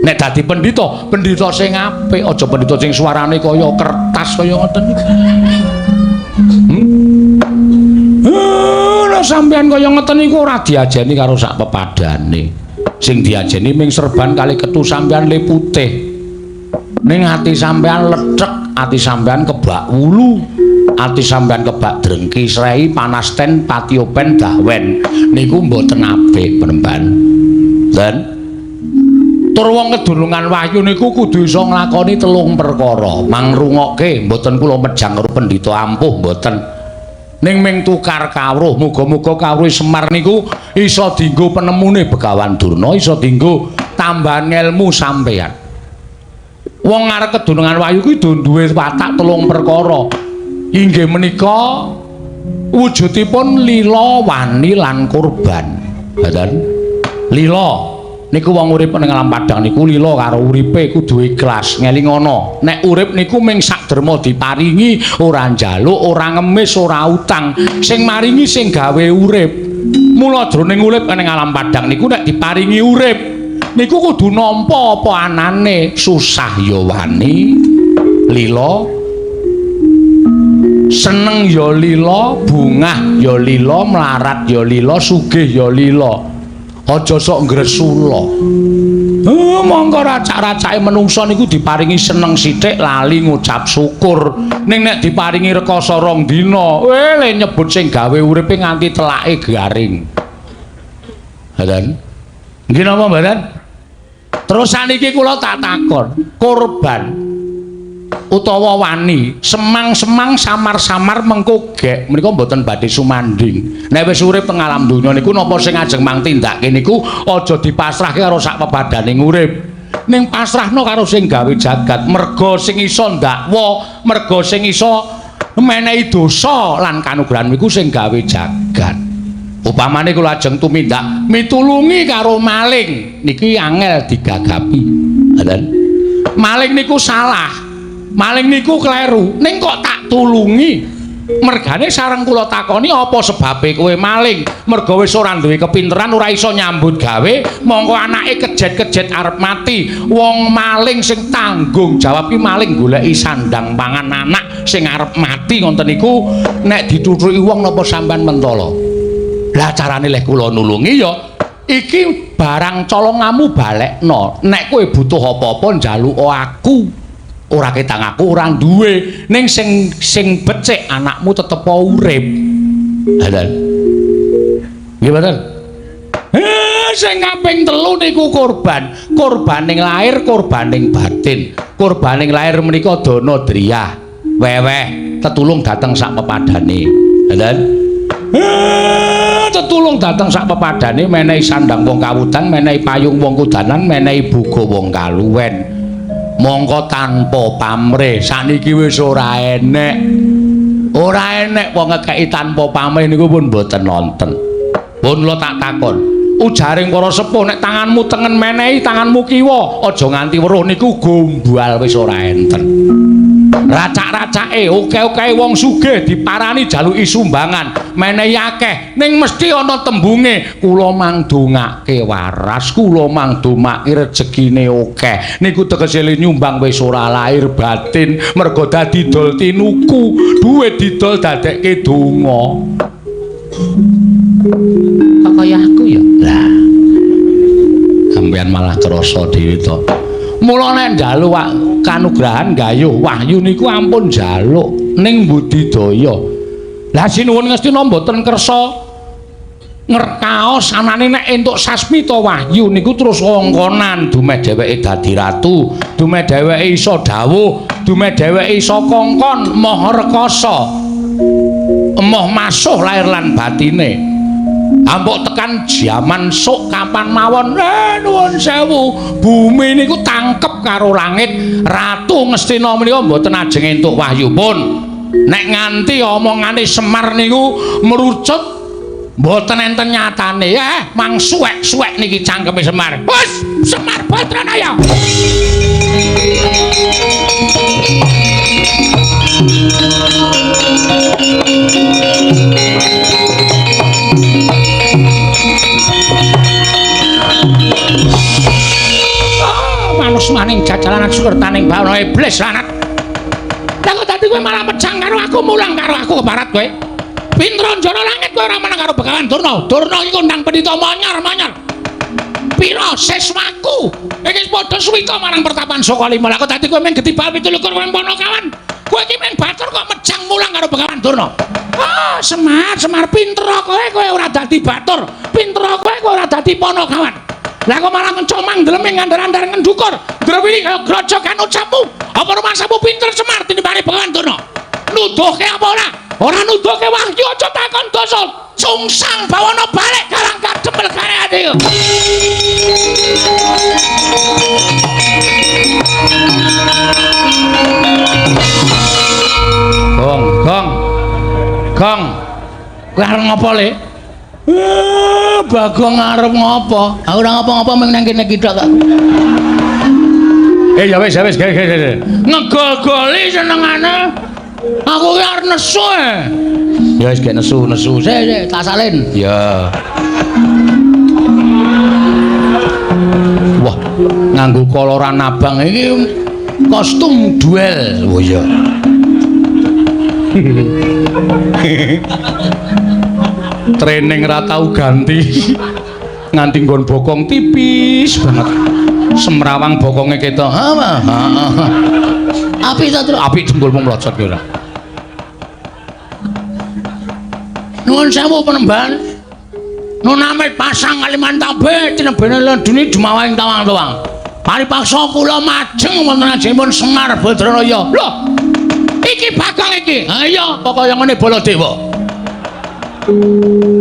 Nek dadi pendhita sing apik, aja pendhita sing suarane kaya kertas kaya ngoten niku. Nek sampeyan kaya ngoten niku ora diajeni karo sak pepadane. Sing diajeni ming serban kali ketu sampeyan le putih. Ning ati sampeyan lecek, ati sampeyan kebak wulu. Ati sampean kebak drengki srei panasten patiopen dahwen niku mboten apik penemban. Dan tur wong kedurungan wahyu niku kudu iso nglakoni 3 perkara. Mangrungokke mboten kula mejang karo pendhita ampuh mboten. Ning ming tukar kawruh, muga-muga kawruh Semar niku iso dienggo penemune Begawan Durna, iso dienggo tambahan ilmu sampeyan. Wong arep kedurungan wahyu kuwi duwe watak 3 perkara. Inggih menika wujudipun lila, wani lan kurban. Ngoten. Lila niku wong urip ning alam padang niku lila karo uripe kudu ikhlas, ngelingono. Nek urip niku ming sakderma diparingi, ora njaluk, ora ngemis, ora utang. Sing maringi sing gawe urip. Mula jroning urip ning alam padang niku nek diparingi urip niku kudu nampa apa anane, susah ya wani, lila seneng ya lila, bungah ya lila, melarat ya lila, sugih ya lila. Aja sok ngresula. Monggo racak-racake menungsa niku diparingi seneng sithik lali ngucap syukur. Ning nek diparingi rekoso 2 dina, le nyebut sing gawe uripe nganti telake garing. Ngoten. Nggih napa mboten? Terus saniki kula tak takon, kurban utawa wani semang-semang samar-samar mengko gek menika mboten badhe sumanding. Nek wis urip teng alam donya niku napa sing ajeng mang tindake niku aja dipasrahke karo sak pepadaning urip. Ning pasrahno karo sing gawe jagat, merga sing iso ndakwa, merga sing iso menehi dosa lan kanugrahan niku sing gawe jagat. Upamane kula ajeng tumindak mitulungi karo maling niki angel digagapi. Ngoten. Maling niku salah. Maling niku kleru, ning kok tak tulungi. Mergane sareng kula takoni apa sebabe kowe maling? Merga wis ora duwe kepinteran, ora iso nyambut gawe, mongko anake kejet-kejet arep mati. Wong maling sing tanggung jawab ki maling goleki sandang pangan anak sing arep mati ngoten niku nek ditutuki wong napa sampean mentala. Lah carane leh kula nulungi ya iki barang colongamu balekno. Nek kowe butuh apa-apa njaluk aku. Ora ketang aku ora duwe ning sing becik anakmu tetep urip. Halan. Nggih mboten? Sing kaping 3 niku kurban. Kurbaning lahir, kurbaning batin. Kurbaning lahir menika dana driyah. Weweh tetulung dateng sak pepadane. Halan. Tetulung dateng sak pepadane menehi sandang wong kawudan, menehi payung wong kudanan, menehi buga wong kaluwen. Mongko tanpa pamrih saniki wis ora enek wong ngekeki tanpa pamrih niku pun mboten nonton. Pun lo tak takon ujaring para sepuh nek tanganmu tengen menehi tanganmu kiwa aja nganti weruh niku gombal wis ora enten. Racak-racake oke-oke wong sugih diparani jaluki sumbangan menehi akeh ning mesti ana tembunge kula mangdongake waras, kula mangdongake rezekine akeh. Niku tegese nyumbang wis ora lahir batin, mergo dadi dol tinuku, duwe didol dadekke donga. Kok kaya aku ya? Lah. Sampeyan malah krasa dhewe to. Mula nek njaluk kanugrahan gayuh wahyu niku ampun njaluk ning budidaya. Lah sinuwun ngestina mboten kersa ngerkaos anane nek entuk sasmita wahyu niku terus wongkonan dumeh dheweke dadi ratu, dumeh dheweke iso dawuh, dumeh dheweke iso kongkon moh rekasa. Emoh masuh lahir lan batine. Ambok tekan jaman sok kapan mawon nuwun sewu bumi niku tangkep karo langit. Ratu Ngastina menika mboten ajeng entuk wahyu pun nek nganti omongane Semar niku merucut mboten enten nyatane mang suwek-suwek niki cangkeme Semar. Wes Semar Batranaya. iblis lanat. Lah kok dadi kowe malah mejang karo aku, mulang karo aku ke barat kowe. Pintrajana langit kowe ora menang karo Begawan Durna. Durna iki kondang pendhita manyar-manyar. Pira seswaku iki padha suwita marang pertapan Sokalima. Lah kok dadi kowe mung getibal 17 Ponokawan. Kowe iki mung batur kok mejang mulang karo Begawan Durna. Ah, Semar pinter kowe ora dadi batur. Pinter kowe ora dadi Ponokawan. Lah kok malah mencok mandelem ngandar-andar ngendukur. Drewili kaya grojokan ucapmu. Apa rumasamu pinter Semar tinimbang Begawan Durna? Nuduhke apa ora? Ora nuduhke Wahyu aja takon dosa. Sungsang bawana balik karang kadempel kareane yo. Gong. Kowe arep ngopo, Le? Bagong arep ngopo? Aku ora ngopo-ngopo mung nang kene kithok kok. Ya wis. Ngegol-goli senengane. Aku ki arep nesu e. Ya wis gek nesu. Sik, tak salin. Ya. Wah, nganggo koloran abang iki kostum duel. Oh iya. Training ra tau ganti. Nganti nggon bokong tipis banget. Semrawang bokonge ketok. Apik ta, Tru? Apik jempolmu mlocot ki ora. Nuwun sewu Penemban. Nun amit pasang Kalimantabe tinebene ledune jumawahing tawang-tawang. Paripaksa kula majeng wonten ajengipun Semar Badranaya. Lho, iki Bagong iki. Ha iya, kaya ngene Baladewa.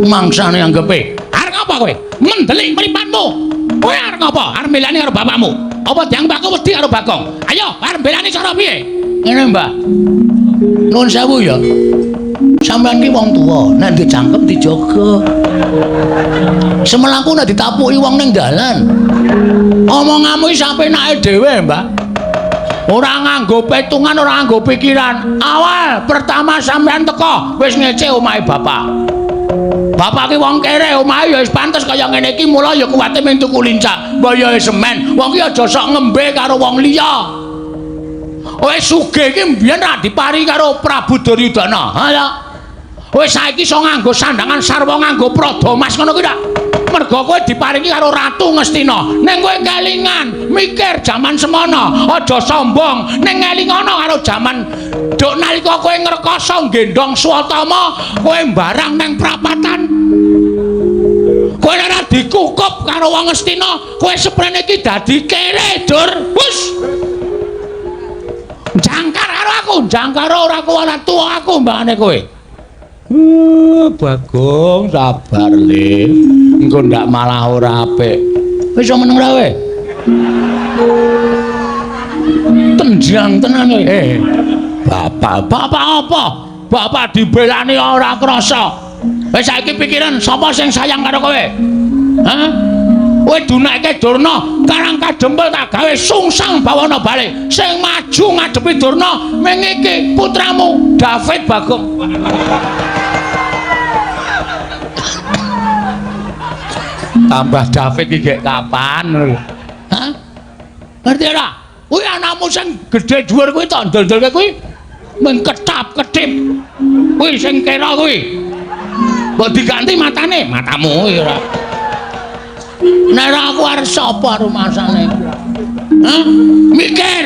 Mangsane anggepe. Arep apa kowe? Mendelik mripatmu. Kowe arep apa? Arep melani karo bapakmu. Apa diang mbakku wedi karo Bagong? Ayo, arep melani cara piye? Ngene, Mbak. Nuwun sewu ya. Sampeyan ki wong tuwa, nek dicangkem dijaga. Semelaku nek ditapuki wong ning dalan. Omonganmu iki sapenake dhewe, Mbak. Ora nganggo petungan, ora nganggo pikiran. Awal pertama sampean teko wis ngece omahe bapak. Bapak ki wong kere, omahe ya wis pantes kaya ngene iki, mula ya kuwate mung tuku lincah, mbayahe semen. Wong ki aja sok ngembe karo wong liya. Wis sugih ki mbiyen ra dipari karo Prabu Duryudana. Ha ya. Wis saiki iso nganggo sandangan sarwa nganggo prada mas ngono kuwi ta. Mergo kowe diparingi karo Ratu Ngastina. Ning kowe kelingan mikir jaman semono, aja sombong. Ning ngelingono karo jaman dok nalika kowe ngrekoso gendong Swatama, kowe mbarang nang prapatan. Kowe ora dikukup karo wong Ngastina, kowe seprene iki dadi kere, Dur. Wus. Jangkar karo aku, jangkar ora kuwat tuwa aku mbakane kowe. Bagong sabar Le. Engko ndak malah ora apik. Wis meneng ra kowe? Tenjang tenan kowe. Bapak apa? Bapak dibelani ora krasa. Wis saiki pikiran sapa sing sayang karo kowe? Hah? Kowe dunekke Durna, karang kadempel tak gawe sungsang bawana balik. Sing maju ngadepi Durna ming iki putramu David Bagong. Tambah David iki gek kapan? Hah? Ngerti ora? Kuwi anakmu sing gedhe dhuwur kuwi tok ndol-ndolke kuwi mung ketap-ketip. Kuwi sing kera kuwi. Mbok diganti matane, matamu ora. Nek aku arep sapa rumasane? Hah? Mikir.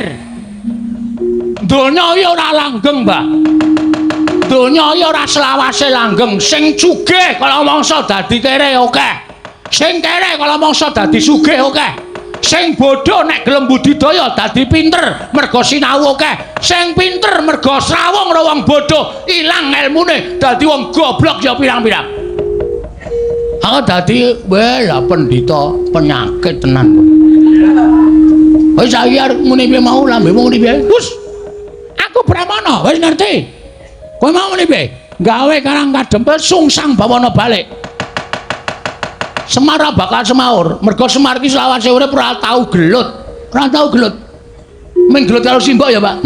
Donya ya ora langgeng, Mbah. Donya ya ora selawase langgeng. Sing sugih kala mangsa dadi kere akeh. Sing kere kala mangsa dadi sugih akeh. Sing bodho nek gelem budidaya dadi pinter merga sinau akeh. Sing pinter merga srawung karo wong bodho ilang ilmune dadi wong goblok ya pirang-pirang. Aku dadi lah pendhita penyakit tenan. Wis saiki arep muni piye mau lambemu muni piye? Wus. Aku Brahmana, wis ngerti. Kowe mau muni piye? Gawe karang kadempel sungsang bawana balik. Semar bakal semaur, mergo Semar ki selawase urip ora tau gelut. Ora tau gelut. Ming gelut karo simbok ya, Pak?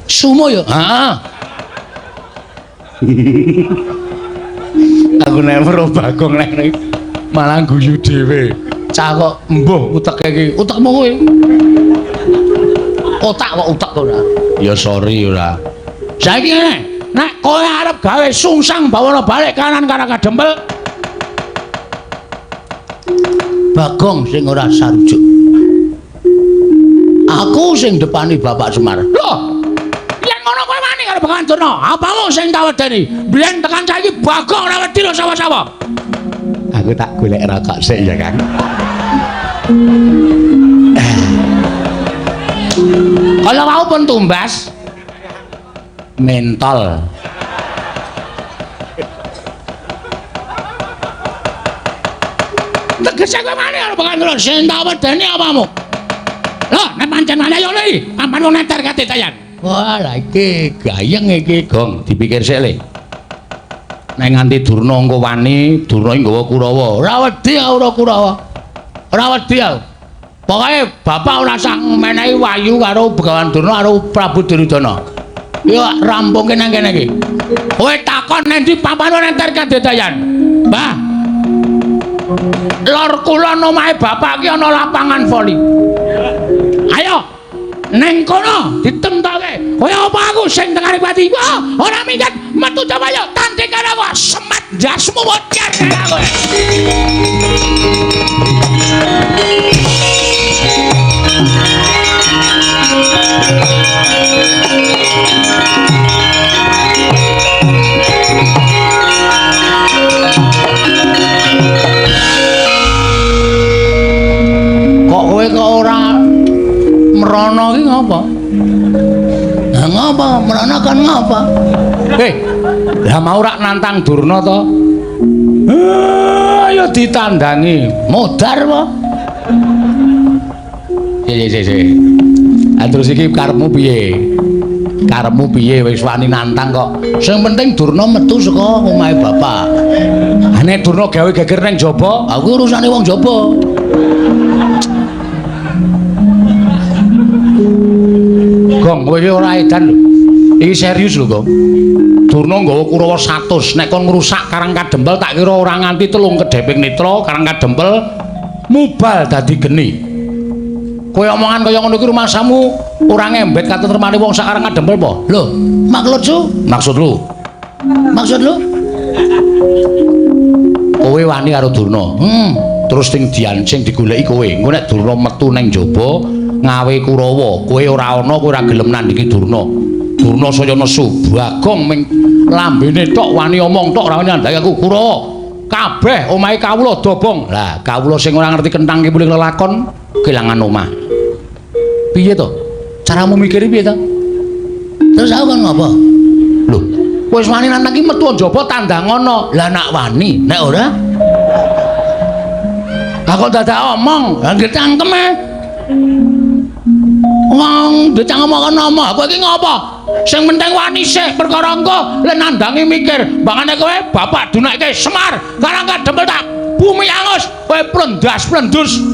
Sumo ya? Heeh. Aku nek weruh Bagong nek malah guyu dhewe. Cah kok mbuh uteke iki. Utekmu kuwi. Otak kok utek to ora. Ya sorry ora. Saiki ngene, nek kowe arep gawe sungsang bawana balik kanan karang kadempel. Bagong sing ora sarujuk. Aku sing depani Bapak Semar. Loh, yen ngono kowe wani karo Bapak Durna. Apamu sing tak wedeni? Biyen tekan saiki Bagong ora wedi lho sapa-sapa. Aku tak golek rokok sik ya, Kang. Kalau mau pun tumbas mentol. Tegese kowe mani karo Bapak Durna sing tak wedeni apamu? Loh, nek pancen ana yo iki, ampun wong nenter kate tayan. Wah, lha iki gayeng iki, Gong, dipikir sik le. Nek nganti Durna engko wani, Durna iki nggawa Kurawa. Ora wedi ora Kurawa. Ora wedi aku. Pokoke bapak ora sak menehi wayu karo Begawan Durna karo Prabu Duryudana. Yo rampungke nang kene iki. Kowe takon endi papan nenter kate tayan. Mbah, lor kula omahe bapak ki ana lapangan voli. Ayo neng kono ditemtoke. Kaya apa aku sing tengah pati ora minggat metu coba yo tanti karo aku semat jasmu bocor karo aku. Kok kowe kok ora merono ki ngapa? Lah ngapa? Merono kan ngapa? Lah mau rak nantang Durna to? Ayo ditandangi. Modar apa? Terus iki karepmu piye? Karepmu piye wis wani nantang kok. Sing penting Durna metu saka omahe bapak. Nek Durna gawe geger ning jaba, aku urusane wong jaba. Gong, kowe iki ora edan lho. Iki serius lho, Gong. Durna nggawa Kurawa 100. Nek kon ngrusak Karang Kadempel tak kira ora nganti 3 kedheping netra Karang Kadempel mubal dadi geni. Kowe omongan kaya ngono iki rumasamu ora ngembet katetremane wong sak Karang Kadempel apa? Lho, maksud lu? Kowe wani karo Durna. Terus sing digoleki kowe. Engko nek Durna metu ning jaba ngawe Kurawa, kowe ora ana, kowe ora gelem nandingi Durna. Durna saya nesu, Bagong ming lambene tok wani omong tok ora wani nandhangi aku. Kurawa, kabeh omahe kawula dobong. Lah, kawula sing ora ngerti kentang ki mulih lelakon kelangan omah. Piye to? Caramu mikir piye to? Terus aku kan ngapa? Lho, wis wani nantang ki metu njaba tandang ngono. Lah nak wani, nek ora aku dadak omong, nggih cangkeme. Wong decang omong-omong, kowe iki ngopo? Sing penting wani sik perkara engko lek nandangi mikir. Bangane kowe bapak dunake Semar, Karang Kadempel tak bumi angus, kowe plendas-plendus.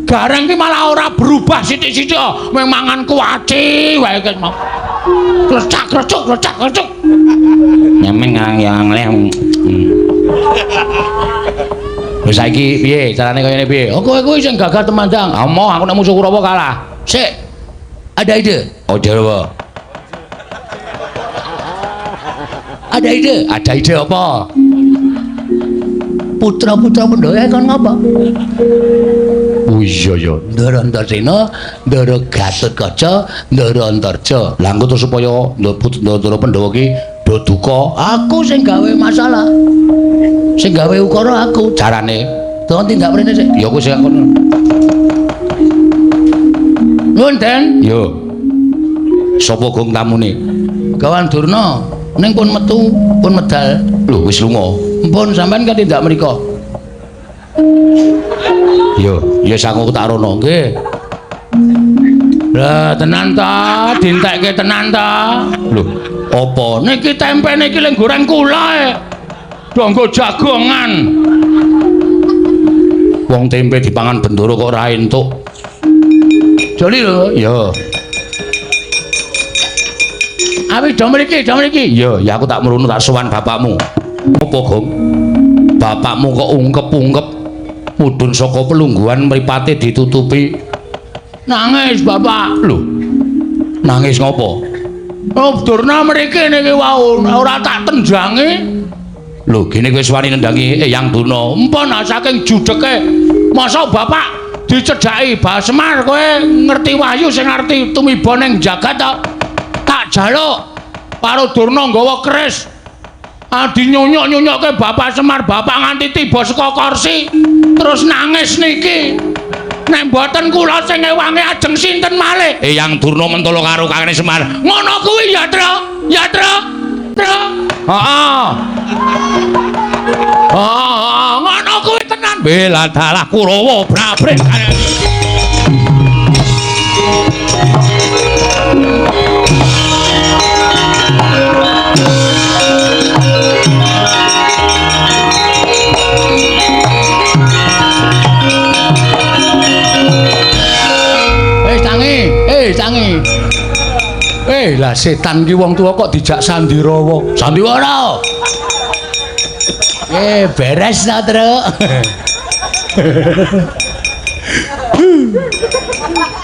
Gareng ki malah ora berubah sithik-sithik, mung mangan kuwaci wae kek mau. Klecak-klecuk. Nyemeng yang lem. Wis saiki piye carane kaya ngene piye? Oh kowe sing gagah temandang. Aku nek musuh Kurawa kalah. Sik. Ada ide? Apa? Ada ide apa? Putra-putra Pandhawa kon ngapa? Oh iya ya, Ndara Antarsena, Ndara Gatotkaca, Ndara Antarja. Lah engko supaya Ndara Pandhawa ki do duka, aku sing gawe masalah. Sing gawe ukara aku. Carane, to tindak mrene sik. Ya kowe sing ngono. Nuwun, Den. Yo. Sapa Gong tamune? Gawan Durna ning pun metu, pun medal. Lho, wis lunga. Mpun sampean kan tindak mriku. Yo, ya sangu tak rono, nggih. Lah tenan ta, dintekke tenan ta. Lho, apa niki tempe niki lek goreng kula do nggo jagongan. Wong tempe dipangan Bendoro kok ora entuk. Joli lho, ya. Awi do mriki. Ya aku tak mrono tak sowan bapakmu. Apa, Gong? Bapakmu kok ungkep-ungkep. mudhun saka pelungguhan mripate ditutupi. Nangis, Bapak. Lho. Nangis ngopo? Oh, Durna mriki niki wau ora tak tenjangi. Lho, gene kowe wani nendangi Eyang Durna. Empun saking judeke. Masa Bapak dicedhaki Mbah Semar kowe ngerti wahyu sing ngerti tumiba ning jagat to. Tak jaluk karo Durna nggawa keris. Dinyunyuk-nyunyukke Bapak Semar, Bapak nganti tiba saka kursi terus nangis niki. Nek mboten kula sing ewange ajeng sinten malih? Eyang Durna mentolo karo Kakang Semar. Ngono kuwi ya, Tru. Ya, Tru. Tru. Heeh. Ngono kuwi tenan. Bela dalah Kurawa brabrik. Tangi. Lah setan ki wong tuwa kok dijak Sandiwara. Sandiwara. Beres ta, Truk.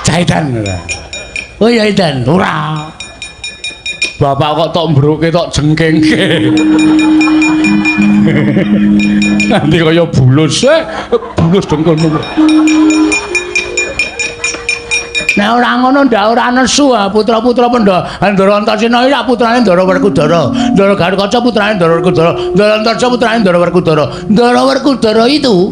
Caidan. Oh ya Idan, ora. Bapak kok tok mbroke tok jengkengke. Nanti kaya bulus, bulus dengkono. Nek ora ngono ndak ora nesu putra-putra Ndara Antasena iki putrane Ndara Werkudara. Ndara Garukaca putrane Ndara Werkudara. Ndara Antarja putrane Ndara Werkudara. Ndara Werkudara itu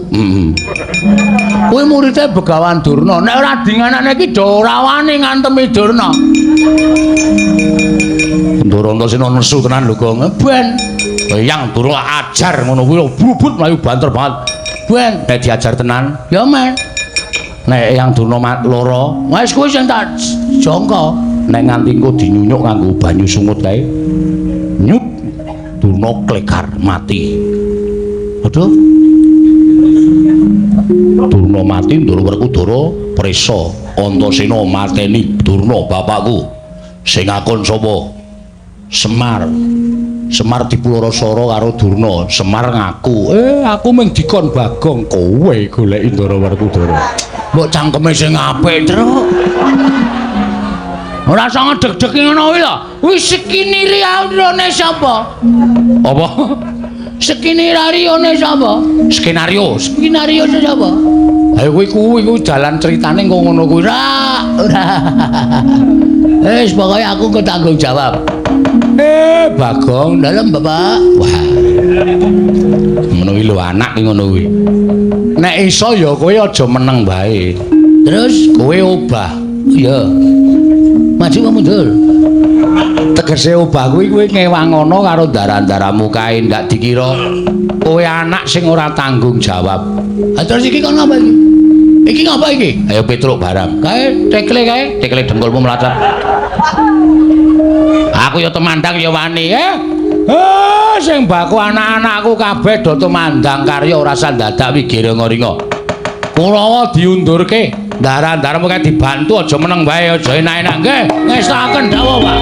kuwi muridé Begawan Durna. Nek ora dinganane iki do ora wani ngantemi Durna. Ndara Antasena nesu tenan lho, Gong. Ben. Eyang Durna ajar ngono kuwi bubut mlayu banter banget. Ben, nek diajar tenan, ya men. Nek Eyang Durna lara, wis kuwi sing tak jangka. Nek nganti engko dinyunyuk kanggo banyu sungut kae. Nyut Durna klekar mati. Aduh. Durna mati, Ndara Werkudara prisa Antasena mateni Durna bapakku. Sing ngakon sapa? Semar. Semar dipulorosara karo Durna. Semar ngaku, aku mung dikon Bagong, kowe goleki Ndara Werkudara. Mbok cangkeme sing apik, Truk. Ora usah ngedeg-degi ngono kuwi lho. Wis skenario-ne sapa? Apa? Skenario-ne sapa? Skenario. Skenario sapa? Ayo kuwi dalan critane kok ngono kuwi. Ora. Wis pokoke aku ketanggung jawab. Bagong dalem Bapak. Wah. Ngono kuwi lho anak ki ngono kuwi. Nek iso ya kowe aja meneng bae. Terus kowe obah. Iya. Maju apa mundur? Tegese obah kuwi kowe ngewangono karo darah-darahmu kae ndak dikira kowe anak sing ora tanggung jawab. Terus iki kon ngapa iki? Iki ngapa iki? Ayo petruk barang. Kae tekle dengkulmu mlacat. Aku ya temandang ya wani, sing baku anak-anakku kabeh do temandang karya ora usah dadak wigire ngoringa. Kurawa diundurke, ndara-ndaramu kae dibantu aja meneng bae, aja enak-enak nggih. Ngestaken dawuh, Pak.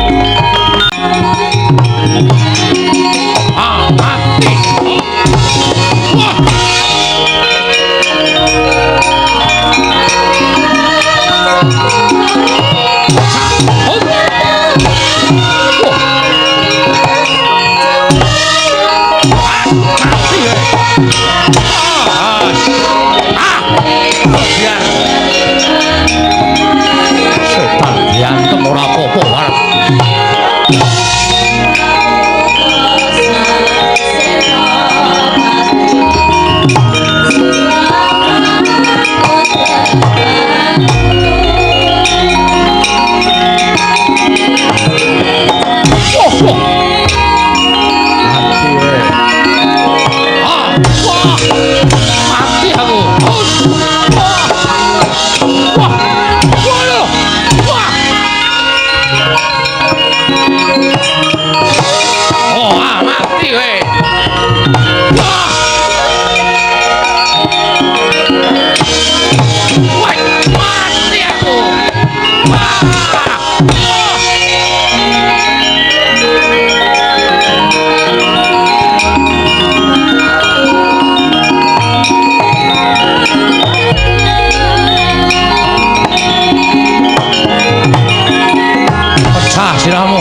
siramu.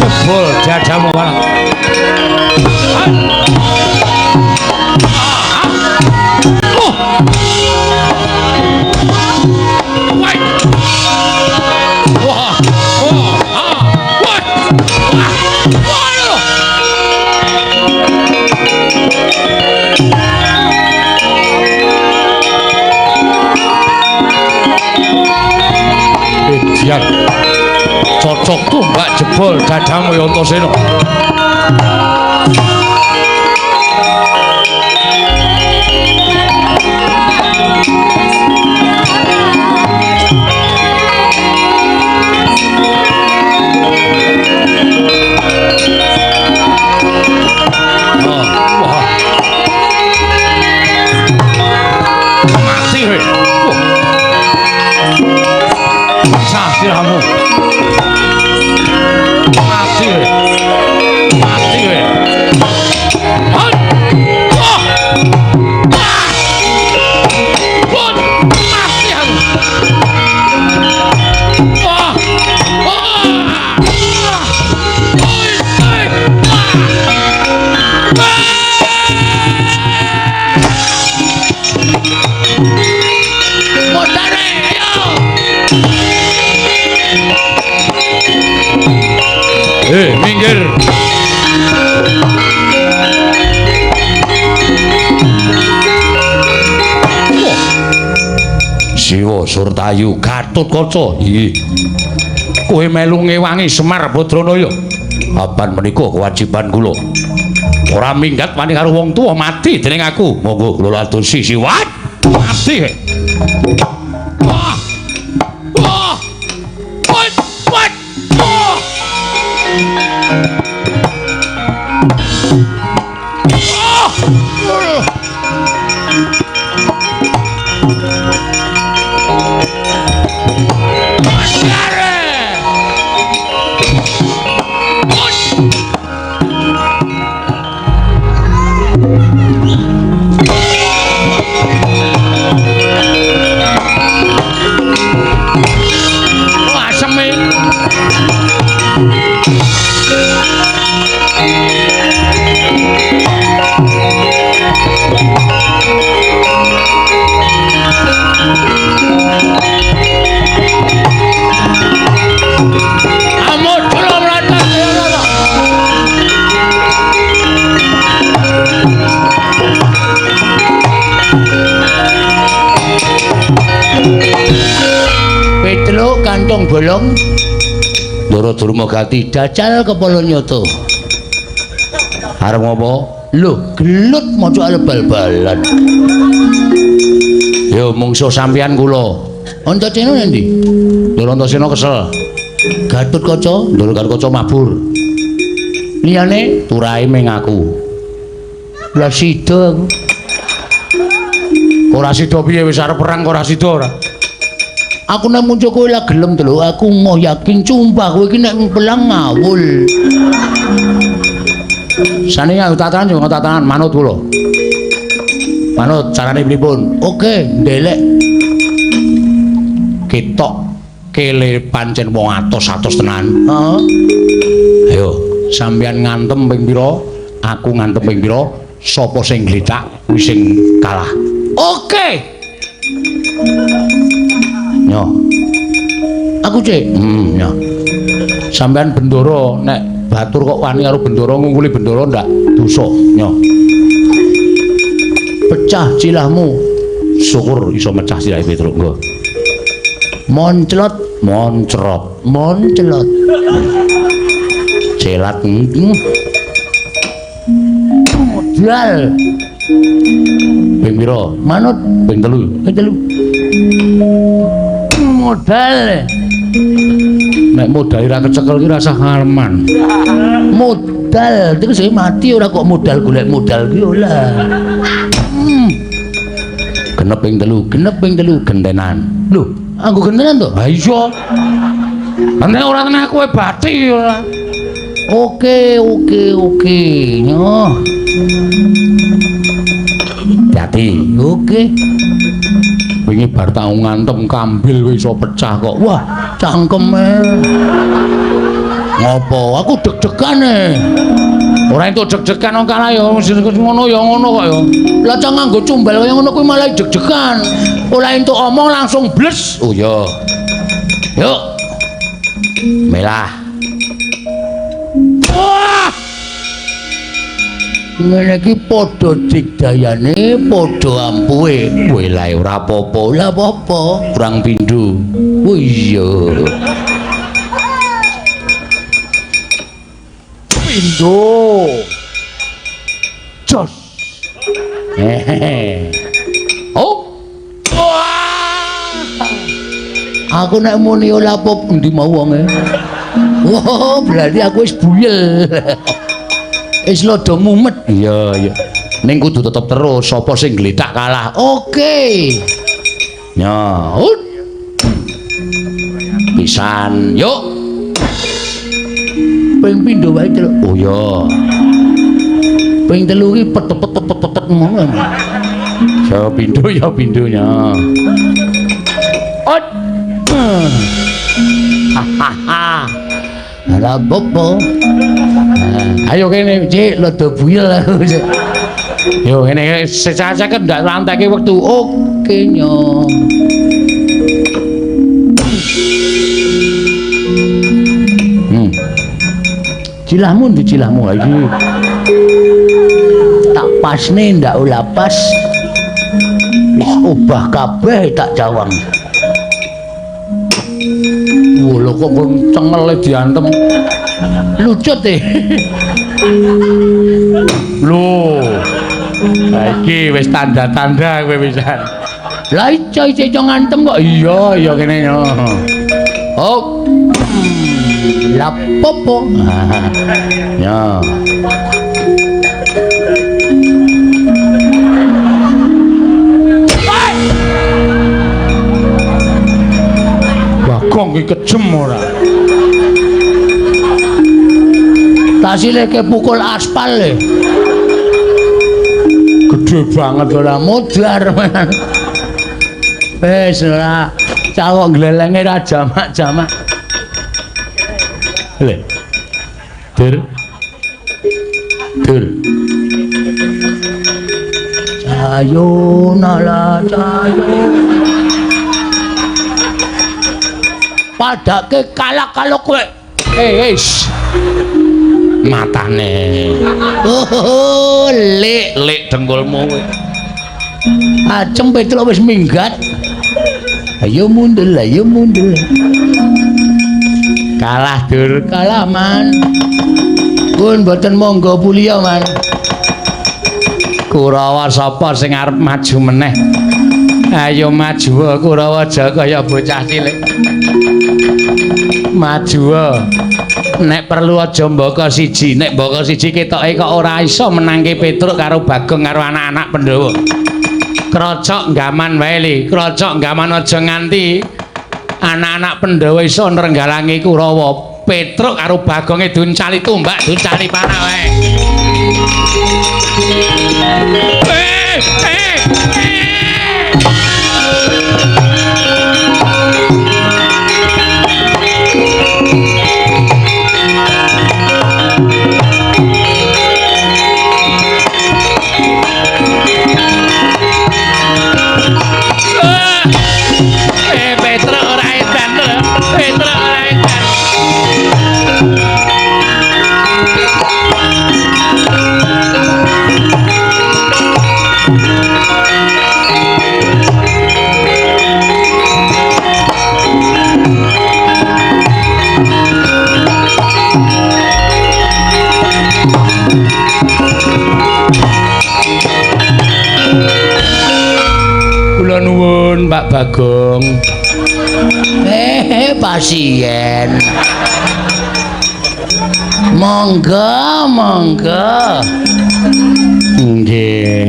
Jebol dadamu barang. Edian cocok tumbak jebol dadamu Antasena. Siramu mati we mati aku minggir. Siwa Surtayu Gatotkaca. Nggih. Kowe melu ngewangi Semar Badranaya. Apan menika kewajiban kula. Ora minggat wani karo wong tuwa mati dening aku. Monggo kula adosi siwat. Mati. Kantong bolong Ndara Durmagati dajal kepala nyoto. Arep ngopo? Lho, gelut maca arep bal-balan. Ya mungsuh sampeyan kula. Antasena endi? Ndara Antasena kesel. Gatotkaca, Ndara Gatotkaca mabur. Liyane turahe ming aku. Lah sida aku. Ora sida piye wis arep perang kok ora sida ora? Aku nek muncul kowe lah gelem to lho, aku mau yakin sumpah kowe iki nek pelang ngawul. Sane aku tatanan yo tatanan manut kula. Manut carane pripun? Oke, ndelek. Ketok kele pancen wong atos-atos tenan. Heeh. Ayo, sampeyan ngantem ping pira? Aku ngantem ping pira? Sapa sing gletak kuwi sing kalah. Oke. Nyo. Aku cek. Nyo. Sampeyan bendoro nek batur kok wani karo bendoro ngungkuli bendoro ndak dosa, Nyo. Pecah cilahmu. Syukur iso mecah cilahe Petruk nggo. Monclot, moncrot, monclot. Celat. Modal. Ping pira? Manut ping 3. Ping 3. Modal. Nek modal ora kecekel ki rasah karman. Modal, iki sing mati ora kok modal golek modal ki ora. Genep ping 3 gentenan. Lho, anggo gentenan to? Ha iya. Nek ora tenan kowe bati ora. Oke. Nyoh. Hati. Oke. Wingi bar tau ngantem kambil wis iso pecah kok. Wah, cangkeme. Ngopo? Aku deg-degan ora entuk deg-degan nang kalah ya ngono kok ya. Lah cang nganggo cumbal kaya ngono kuwi malah deg-degan. Ora entuk omong langsung bles. Oh ya. Yuk. Melah. Wah! Ngene iki padha digdayane, padha ampuhe. Kowe lae ora apa-apa, lah apa-apa. Kurang pindho. Oh iya. Pindho. Jos. Oh. Wah. Aku nek muni ora apa endi mau wonge. Oh, berarti aku wis buyel. Wis lodo mumet. Iya, iya. Ning kudu tetep terus sapa sing gletak kalah. Oke. Nyaut. Pisan, yuk. Ping pindho wae, Tru. Oh iya. Ping telu iki pet-pet ngono. Ya pindhonya. Ot. Hahaha. Ala bobo. Ayo kene, Cik, lodo buyel aku. Yo kene secaca ndak lantake wektu. Oke nyo. Cilahmu ndi cilahmu iki. Tak pasne ndak ula pas. Wis obah kabeh tak jawang. Lho kok cengel diantem. Lucut Lho. Iki wis tanda-tanda kowe pisan. Lah ijo ngantem kok iya kene yo. Oh. La popo. Ya. Bagong iki kejem ora. Tasile kepukul aspal le. Gede banget ora modar. Wis ora cawok glelenge ra jamak-jamak. Le. Dur. Cayo nala cayo. Padake kalah kalau kowe. Wis. Matane. Oh, lek dengkulmu kowe. Acem Petruk wis minggat. Ayo mundur. Kalah dur, kalah man. Pun mboten monggo puliya man. Kurawa sapa sing arep maju meneh? Ayo maju Kurawa aja kaya bocah cilik. Maju. Nek perlu aja mbaka siji, nek mbaka siji ketoke kok ora iso menangke Petruk karo Bagong karo anak-anak Pandhawa. Krocok gaman wae li, krocok gaman aja nganti anak-anak Pandhawa iso nrenggalangi Kurawa. Petruk karo Bagonge duncali tumbak, duncali panah wae. Mbak Bagong. Pasien. Monggo. Nggih.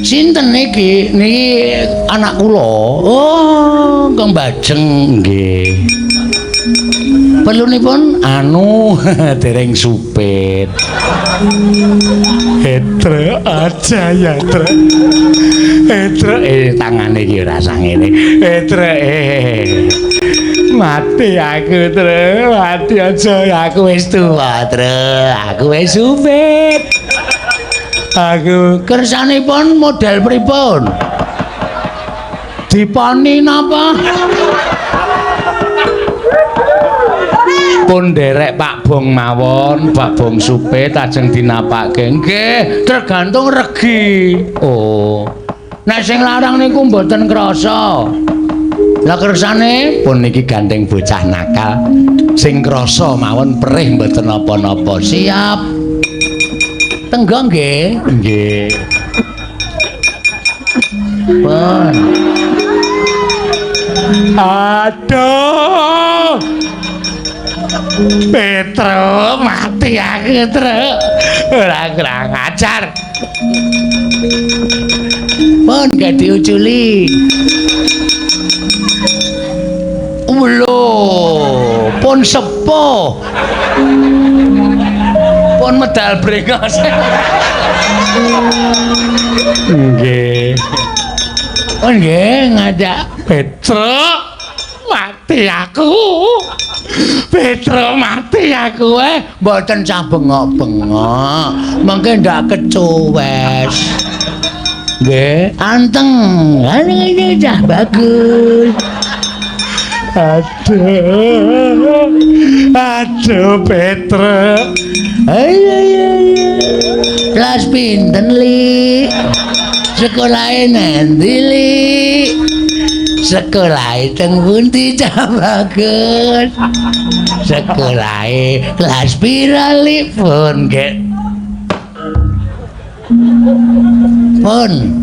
Sinten niki? Niki anak kula. Oh, Kang Bajeng nggih. Perlunipun anu dereng supit. Etre aja ya, Tre. Etre tangane iki ora sang ngene. Etre. Mati aku, Tru. Mati aja, aku wis tuwa, Tru. Aku wis sumpit. Aku kersanipun model pripun? Diponi napa? Pun derek Pak Bong mawon, Pak Bong supit ajeng dinapake. Nggih, tergantung regi. Oh. Nek sing larang niku mboten krasa. Lah kersane pun niki gandeng bocah nakal. Sing krasa mawon perih mboten napa-napa. Siap. Tenggo nggih? Nggih. Pun. Aduh. Petro mati aku, Tru. Ora kurang ajar. Pun gak diuculi. Lho, pun sepuh. Pun medal brengos. Nggih. Pun nggih ngajak Petro mati aku. Petro mati aku mboten cah bengok-bengok. Mengke ndak kecuwes. Nggih, anteng. Ini cah bagus. Aduh Petro. Ayo. Kelas pinten li? Sekolahe nendi li? Sekolahe teng pundi cah bagus? Sekolahe kelas pira li pun nggih? Pun.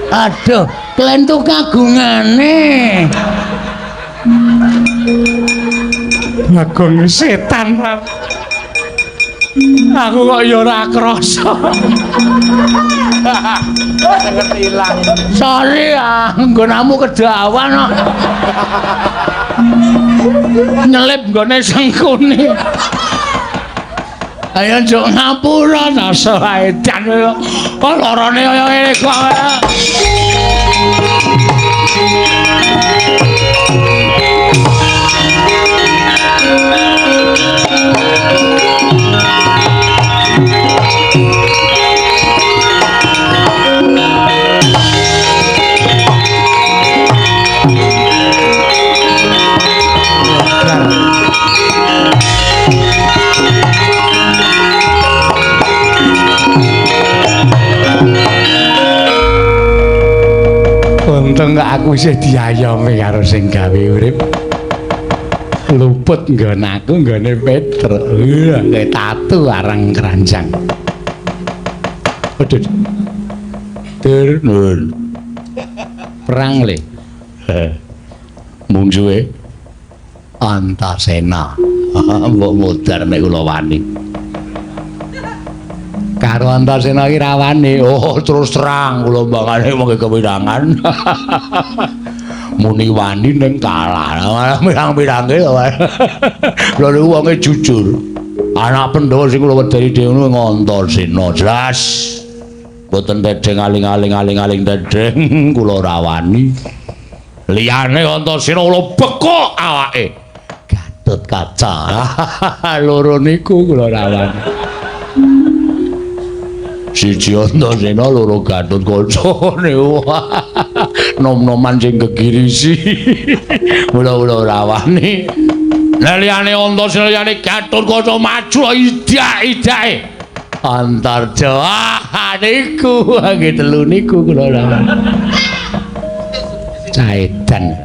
Aduh, klentu kagungane. Bagong setan, Pak. Aku kok ya ora krasa. Ilang. Sorry ah, nggonamu kedawan kok. Nyelip nggone sengkune. Ayo njuk ngapura ta sedan kok larane kaya ngene kok. Untung aku isih diayomi karo sing gawe urip. Luput nggon aku nggone Petro. Kayak tatu arang keranjang. Aduh. Tur perang le. Mungsuhe Antasena. Mbok modar nek kula wani. Karo Antasena iki rawane. Oh, terus terang kula mbangane mengke kewirangan. Muni wani ning kalah. Malah pirang-pirange to. Lha niku wonge jujur. Anak Pandhawa sing kula wedani dhewe niku Antasena, jelas. Mboten tedeng aling-aling tedeng kula rawani. Liyane Antasena kula bekok awake. Gatut kaca. Loro niku kula rawani. Siji Antasena loro Gatut kaca niku. Nom-noman sing kegirisi. Mula-mula rawani. Lah liyane Antasena liyane Gatut kaca maju idak-idake. Antarja niku nggih telu niku kula rawani. Caedan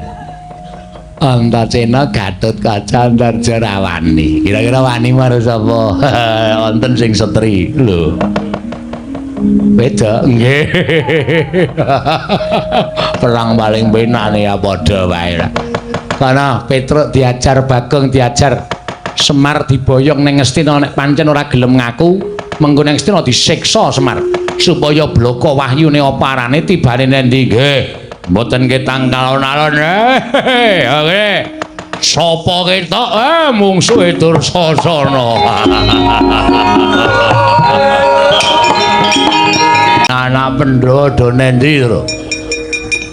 Antasena Gatut kaca Antarja rawani. Kira-kira wani marang sapa? Wonten sing setri lho. Beda nggih. Perang paling penak ya padha wae. Kana Petruk diajar, Bagong diajar, Semar diboyong ning Ngastina nek pancen ora gelem ngaku, mengko ning Ngastina disiksa Semar supaya bloko wahyune apa arane tibane nendi nggih. Mboten ketang kalon-alon. Oke. Sapa ketok mungsuhe Dursasana. Anak Pandhawa nendi to?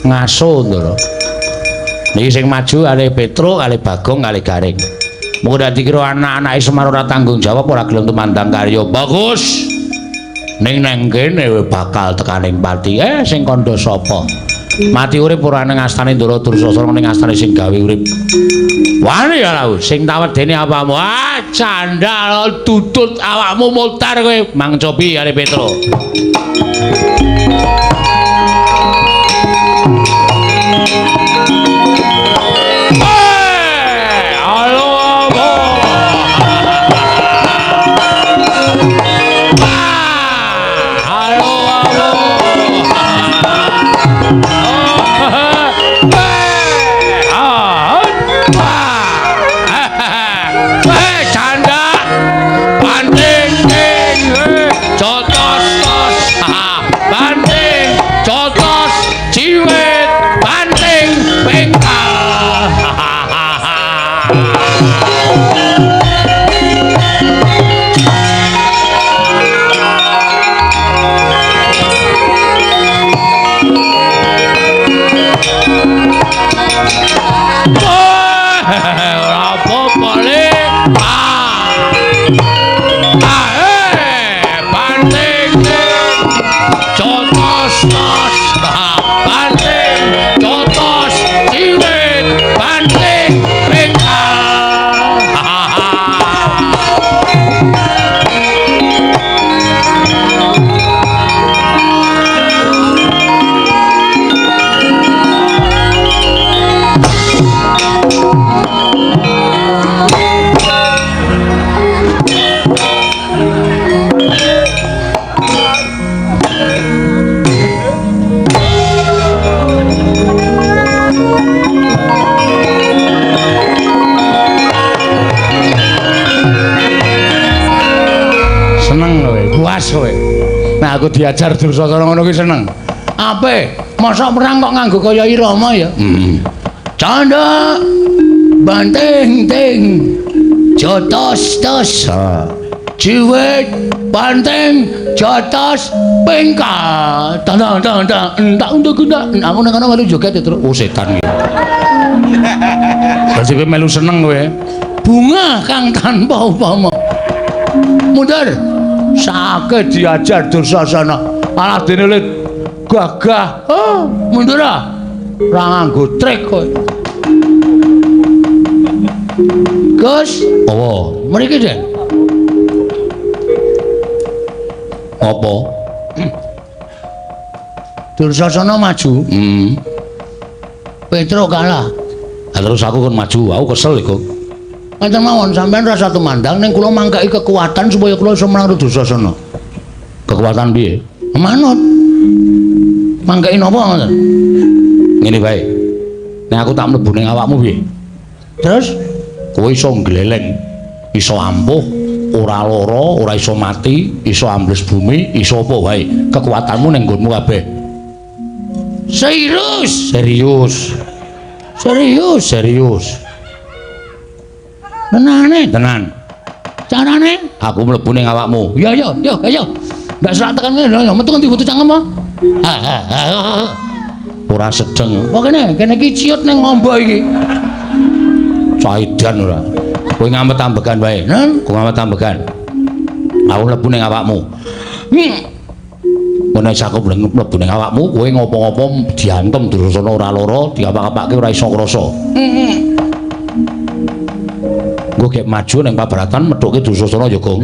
Ngaso to. Niki sing maju kali Petro, kali Bagong, kali Garing. Mung dadi kira anak-anake Semar ora tanggung jawab ora gelem tumandang karya. Bagus. Ning nang kene bakal tekaning pati. Sing kandha sapa? Mati urip ora ning astane Ndara Dursasana ning astane sing gawe urip. Wani ya lho, sing tawedeni apamu? Candal tutut awakmu mutar kowe. Mang Cobi kali Petro. Nah aku diajar Dursasana ngono ki seneng. Ape? Masa perang kok nganggo kaya irama ya? Canda banteng ting jotos tos. Ciwit banteng jotos pengkal. Tandang entak untuk entak. Aku nang kono melu joget terus. Oh setan iki. Berarti kowe melu seneng kowe. Bunga kang tanpa upama. Mundur. Sakit diajar Dursasana malah dene le gagah. Mundur ah. Ora nganggo trik kowe. Gus, apa? Mriki, Den. Apa? Dursasana maju. Petro kalah. Terus aku kon maju, aku kesel iku. Ngaten mawon sampean rasa tumandang ning kula mangkai kekuatan supaya kula iso menang Dursasana. Kekuatan piye? Manut. Mangkai napa ngoten? Ngene bae. Nek aku tak mlebu ning awakmu piye? Terus kowe iso gleleng, iso ampuh, ora lara, ora iso mati, iso ambles bumi, iso apa wae. Kekuatanmu ning nggonmu kabeh. Serius. Tenan. Carane aku mlebu ning awakmu. Yo. Ndak serak tekan ngene lho, metu ngendi butuh cangkem apa? Ora sedeng. Kok kene iki ciut ning ngombo iki. Caidan ora. Kowe ngamet ambegan wae. Kowe ngamet ambegan. Aku mlebu ning awakmu. Menawa aku mlebu ning awakmu, kowe ngopo-ngopo diantem Dursasana ora lara, diapak-apake ora iso krasa. Gue kayak maju neng pabaratan metuke Dursasana ya Gong.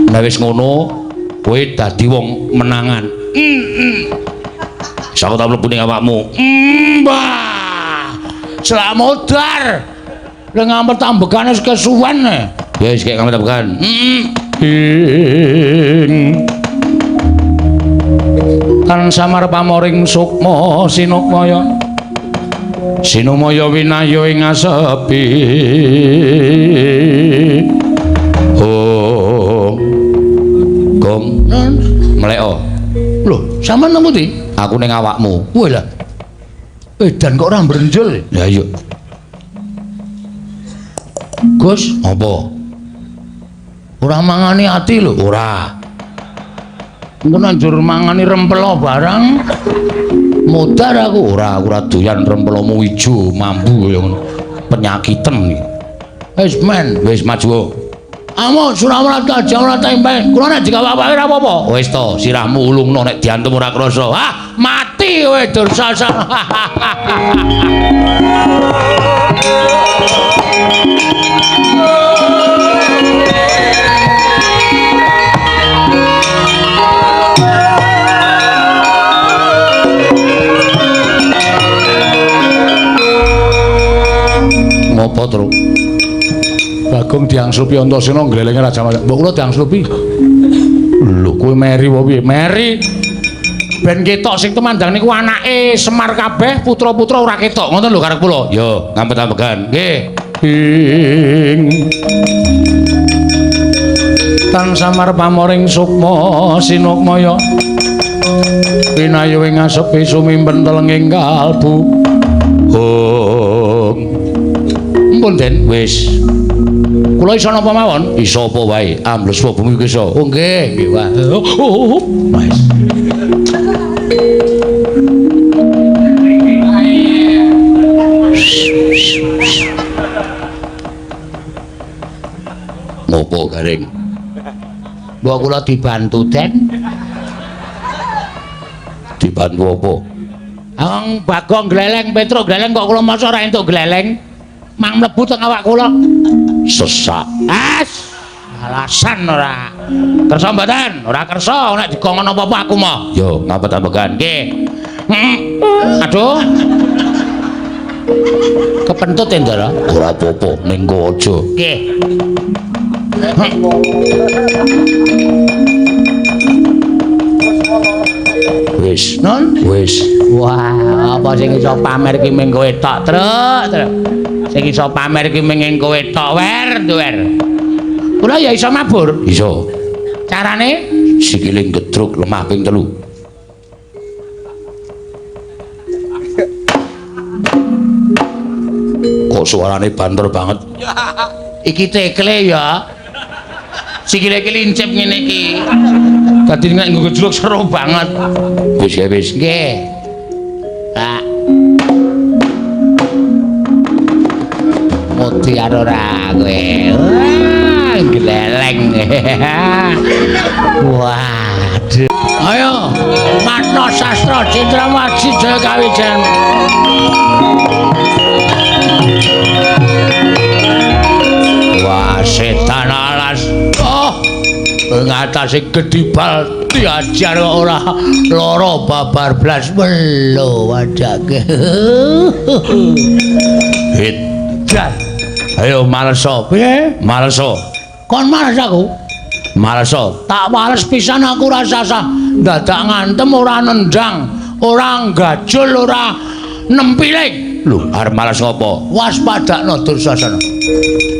Nah wis ngono kowe dadi wong menangan. Aku tak mlebu ning awakmu. Mbah. Slamodar. Lah ngampet tambekane wis kesuwen. Ya wis kek ngampet tambekan. Kan samar pamoring sukma sinukmaya. Sinumaya winayo ing asepi. Oh. Gong mleko. Lho, sampean nang pundi? Aku ning awakmu. Wah lah. Dan kok ora mbrenjol. Ya iya. Gus, Apa? ora mangani ati lho. Ora. Engko nanjur mangani rempelo barang. Modar aku. Ora, aku ora doyan rempelomu ijo mambu kaya ngono. Penyakiten iki. Wis men, Wis maju. amo Suramarta aja ora tempe. Kula nek digawake ora apa-apa. Wis to, sirahmu ulungno nek diantem ora krasa. Ah, mati kowe Dursasana. Ngopo, Tru? Bagong diangslupi Antasena glelenge Raja Majapahit. Mbok kula diangslupi. Lho, kowe meri apa piye? Meri. Ben ketok sing temandang niku anake Semar kabeh, putra-putra ora ketok. Ngoten lho karep kula. Yo, ngampet-ampegan. Nggih. Ing Tan Samar pamoring sukma sinukmaya. Pinayu ing asepi sumimpen telenging kalbu. Mpun Den, Wis. kula iso napa mawon? Iso apa wae? Ambles wae bumi ku iso. Oh nggih, nggih Pak. Wis. Ngopo garing? Mbok kula dibantu Den. Dibantu apa? Ang Bagong gleleng, Petro gleleng kok kula masa ora entuk gleleng. Mang mlebu teng awak kula. Sesak. As. Alasan ora. Kersa mboten? Ora kersa nek digongon apa-apa aku mah. Yo, ngampet-ampegan. Nggih. Aduh. Kepentut ya, Ndara? Ora apa-apa, ning nggo aja. Nggih. Wis. Non? Wis. Wah, apa sing iso pamer ki mung kowe tok, Truk? Sing iso pamer ki mung kowe tok, wer. Kula ya iso mabur. Iso. Carane? Sikile gedruk lemah ping 3. Kok suarane banter banget. Iki tekle ya. Sikile iki lincip ngene iki. Dadi nek nggo gejluk seru banget. Wis ya wis. Nggih. Pak. Mutiar ora kowe. Wah, gleleng. Waduh. Ayo, Matno Sastra Cendrawasih Jaya Kawijayan. Wah, setan alas. Oh, ngatasi gedibal diajar ora lara babar blas melo wadake. Edan. Ayo malesa piye? Malesa. Kon males aku. Malesa. Tak males pisan aku rasa dadak ngantem ora nendang, ora gajul, ora nempiling. Lho, arep males ngopo? Waspadakno Dursasana.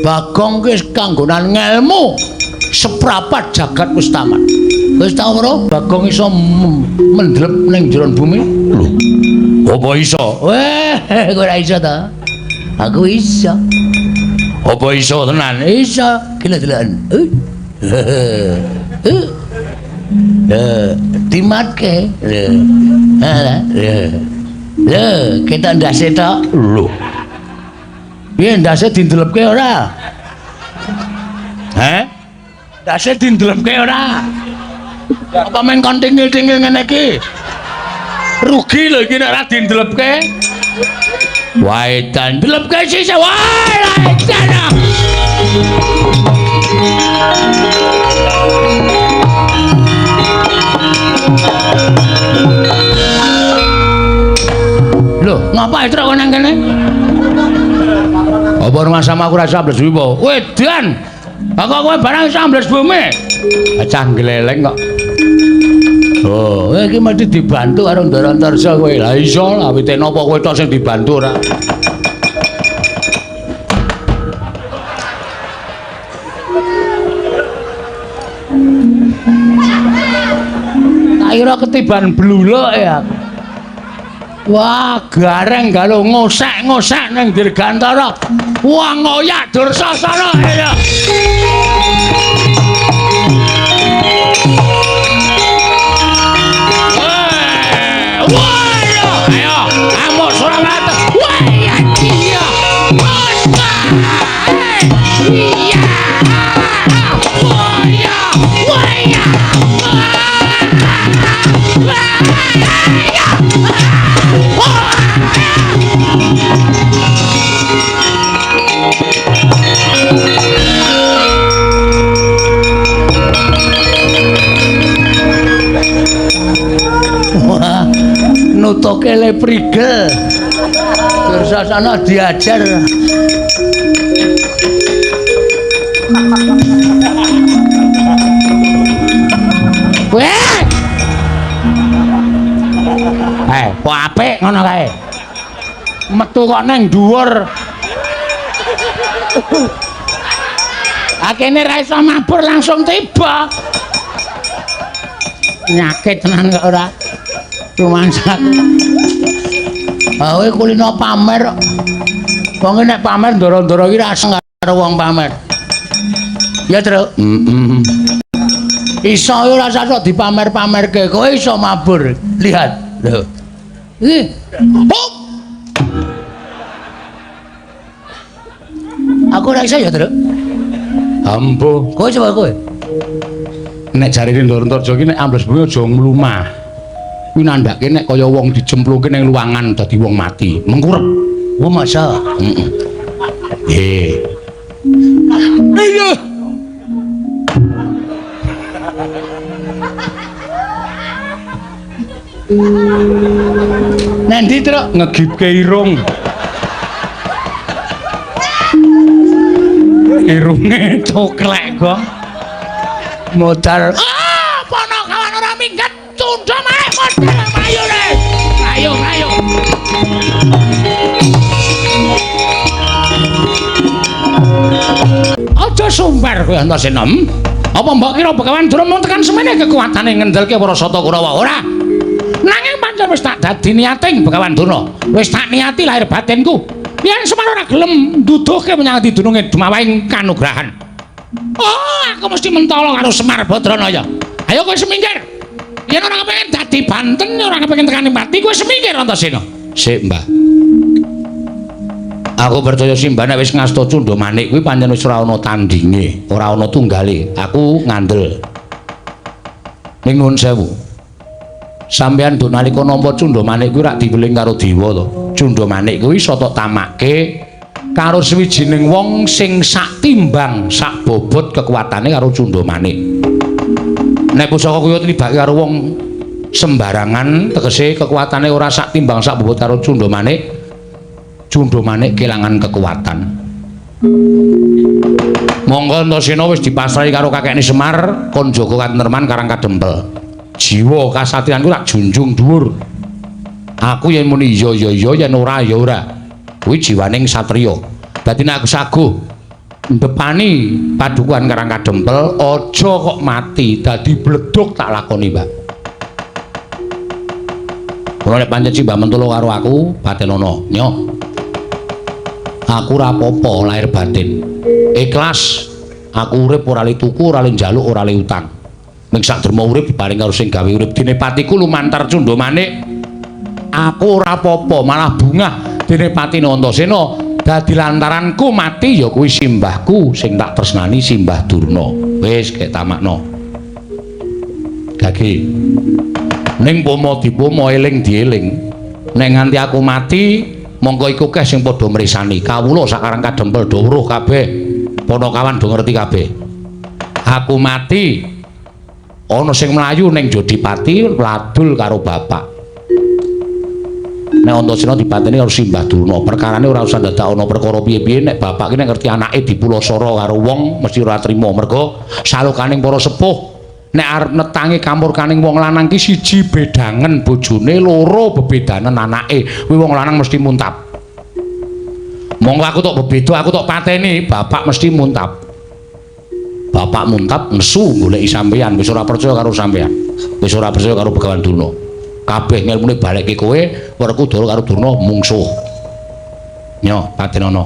Bagong ki kanggonan ngelmu seprapat jagat wis tamat. Wis tau ora Bagong iso mendlep ning jero bumi? Lho. Apa iso? Weh, kowe ora iso ta? Aku iso. Apa iso tenan? Iso. Kila-kilaan. Dimatke. Lho, kita ndase tok. Lho. Piye ndase dindelepke ora? Heh? Ndase dindelepke ora? Apa men kon tingil-tingil ngene iki? Rugi lho iki nek ora dindelepke. Wae dan delepke sisa. Wae la jana. Lho, ngapa itu kok nang kene? Apa rumah sama aku rasa ambles bumi po? Wedan! Kok kowe barang iso ambles bumi? Acah gleleng kok. Oh, iki mesti dibantu karo Ndara Antarsa kowe. Lah iso lah wite napa kowe tok sing dibantu ora? kira ketiban bluluk ya. Wah, gareng galuh ngosek-ngosek ning Dirgantara. Wah, ngoyak Dursasana ya. Wah, ayo, amuk Suramata. Wah, ya dia. Osta. Iya. Wah, ya. Wah, ya. Wah, nutuke le prigel. Dursasana diajar. Weh. Kok apik ngono kae. Metu kok neng dhuwur. Akene ra iso mabur langsung tiba. Nyakit tenan kok ora. Rumangsat. Kowe kulino pamer. Wong nek pamer ndoro-ndoro iki ra seneng karo wong pamer. Ya, Tru. Iso ora usah dipamer-pamerke. Kowe iso mabur. Lihat. Lho. Hop. Aku ora iso ya, Tru. Ambo. Kowe coba kowe. Nek jarine Ndorntorjo iki nek ambles bengi aja mlumah. Kuwi nandhake nek kaya wong dijempluke ning luwangan dadi wong mati, mengkurep. Oh, masa. Nggih. Iya. Nanti Tru Ngegipke irung. Irunge coklek kok. modal. Ah, ponokawan ora minggat tunda mae modal ayo le. Ayo, ayo. Aja sumbar kowe Antasena. Apa mbok kira Begawan Durna mung tekan semene kekuatane ngendelke para Sata Kurawa ora? Nanging pancen wis tak dadi niating Begawan Durna. Wis tak niati lahir batinku. Yen Semar ora gelem nduduhke menyang didununge Dumawahing kanugrahan. Oh, aku mesti mentolo karo Semar Badranaya. Ayo kowe semingkir. Yen ora kepengin dadi banten, ora kepengin tekani mati, kowe semingkir Antasena. Sik, Mbah. Aku percaya Simbah nek wis ngasta Cundha Manik kuwi pancen wis ora ana tandinge, ora ana tunggale. Aku ngandel. Ning nuwun sewu. Sampeyan do nalika nampa Cundha Manik kuwi rak diweling karo dewa to. Cundha Manik kuwi iso tok tamakke karo sawijining wong sing sak timbang, sak bobot kekuatane karo Cundha Manik. Nek pusaka kuwi tibake karo wong sembarangan, tegese kekuatane ora sak timbang, sak bobot karo Cundha Manik. Cundha Manik kelangan kekuatan. Monggo Antasena wis dipasrahi karo kakekne Semar, kon jaga katentreman Karang Kadempel. Jiwa kasatriyanku tak junjung dhuwur. Aku yen muni iya ya iya, yen ora ya ora. Kuwi jiwaning satriya. Dadi nek aku saguh ndepani padukuhan Karang Kadempel, aja kok mati dadi bleduk tak lakoni, Mbak. Ora nek pancen Mbak mentolo karo aku, Batenana, nyo. Aku ora apa-apa lahir batin. Ikhlas. Aku urip ora le tuku, ora le njaluk, ora le utang. Ning sak derma urip diparing karo sing gawe urip dene patiku lumantar Cundha Manik. Aku ora apa-apa, malah bungah dene patine Antasena. Dadi lantaranku mati ya kuwi simbahku sing tak tresnani Simbah Durna. Wis kek tamakno. Gage. Ning pomo dipomo eling dieling. Nek nganti aku mati monggo iku keh sing padha mrisani. Kawula sak Karang Kadempel do weruh kabeh. Ponokawan do ngerti kabeh. Aku mati ana sing mlayu ning Jodipati ladul karo bapak. Nek Antasena dipateni karo Simbah Durna, perkarane ora usah dadak ana perkara piye-piye. Nek bapak ki nek ngerti anake dipulasara karo wong mesti ora trima. Mergo salukaning para sepuh nek arep netangi kampurkaning wong lanang ki siji bedangen bojone, loro bebedanen anake. Kuwi wong lanang mesti muntap. Monggo aku tok bebeda, aku tok pateni, bapak mesti muntap. Bapak muntap nesu goleki sampeyan, wis ora percaya karo sampeyan. Wis ora percaya karo Begawan Durna. Kabeh ngelmune balekke kowe, Werkudara karo Durna mungsuh. Nyo, Patenana.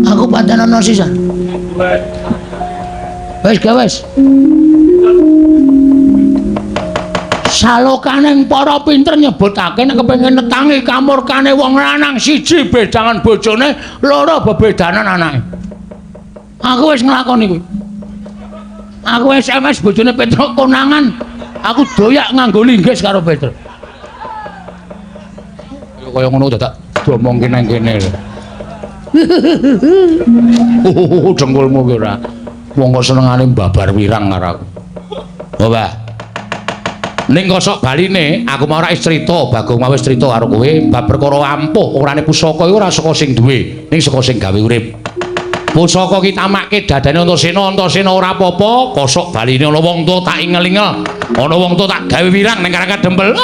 Aku Patenana sisan. Wis. Salokaning para pinter nyebutake nek kepengin netangi kamurkane wong lanang siji bedangan bojone, loro bebedanan anake. Aku wis nglakoni kuwi. Aku SMS bojone Petruk konangan. Aku doyak nganggo linggis karo Petruk. Kaya ngono dadak diomongke nang kene. Dengkulmu ki ora. Wong kok senengane mbabar wirang karo aku. Oh, Mbah. Ning kosok baline aku mau ora crita, Bagong mau wis crita karo kowe bab perkara ampuh urane pusaka iku ora saka sing duwe, ning saka sing gawe urip. Pusaka ki tamake dadane Antasena ora apa-apa, kosok baline ana wong tuwa tak ingel-ingel, ana wong tuwa tak gawe wirang ning Karangka Dempel.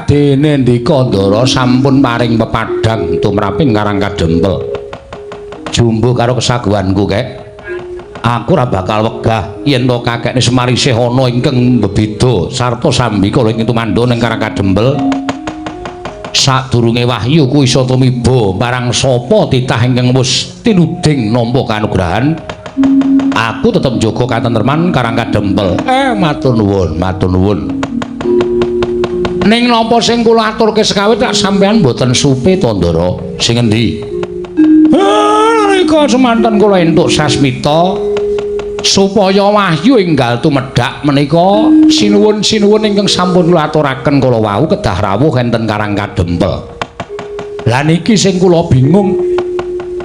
Dene ndika Ndara sampun paring pepadhang tumraping Karangka Dempel. Jumbuh karo kesaguhanku, Kek. Aku ora bakal wegah yen to kakekne Semar isih ana ingkang bebeda sarta sambika ing tumandha ning Karangka Dempel. Sadurunge wahyu ku isa tumiba marang sapa titah ingkang wis tinuding nampa kanugrahan. Aku tetep njaga katentreman Karangka Dempel. Matur nuwun. Ning napa sing kula aturke sekawit tak sampean mboten supe to Ndara? Sing endi? Nika semanten kula entuk sasmita supaya wahyu enggal tumedhak menika sinuwun-sinuwun ingkang sampun kula aturaken kala wau kedah rawuh enten Karangka Dempel. Lah niki sing kula bingung.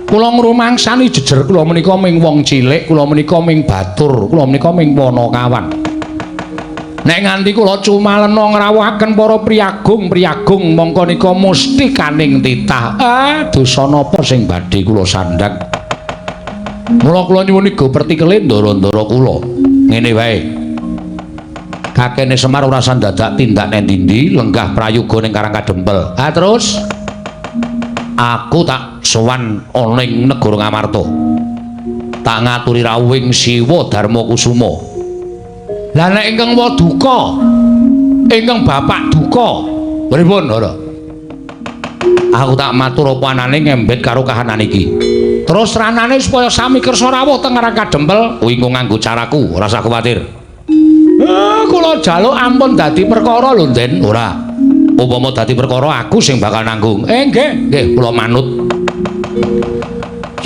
Kula ngrumangsani jejer kula menika ming wong cilik, kula menika ming batur, kula menika ming Wanakawan. Nek nganti kula cumalena ngrawuhaken para priyagung mongko nika musti kaning titah. Dosa napa sing badhe kula sandhang? Mula kula nyuwun iga pertikele ndara-ndara kula. Ngene wae. Kakene Semar ora sandadak tindak ning ndi lenggah prayoga ning Karangka Dempel. Terus aku tak sowan ana ing negara Ngamarta. Tak ngaturi rawuhing Siwa Darma Kusuma. Lah nek ingkang waduka, ingkang bapak duka, pripun, Ndara? Aku tak matur apa anane ngembet karo kahanan iki. Terus ranane supaya sami kersa rawuh teng Karangka Dempel, kuwi nganggo caraku, ora usah kuwatir. Kula jaluk ampun dadi perkara lho, Den. Ora. Upama dadi perkara aku sing bakal nanggung. Nggih, kula manut.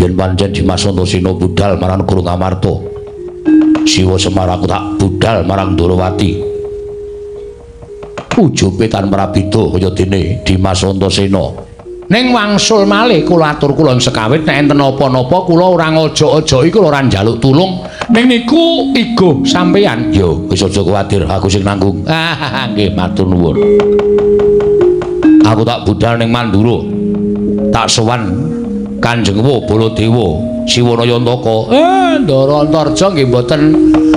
Yen pancen Dimas Antasena budal marang negara Ngamarta. Siwa Semar aku tak budal marang Ndarawati. Ujupe tan prabeda kaya dene Dimas Antasena. Ning wangsul malih kula atur kula sekawit nek enten apa-napa kula ora ngojo-ojoki kula ora njaluk tulung. Ning niku igo sampeyan. Yo wis aja kuwatir aku sing nanggung. Nggih matur nuwun. Aku tak budal ning Mandura. Tak sowan Kanjeng Baladewa. Siwanayantaka. Ndara Antarja nggih mboten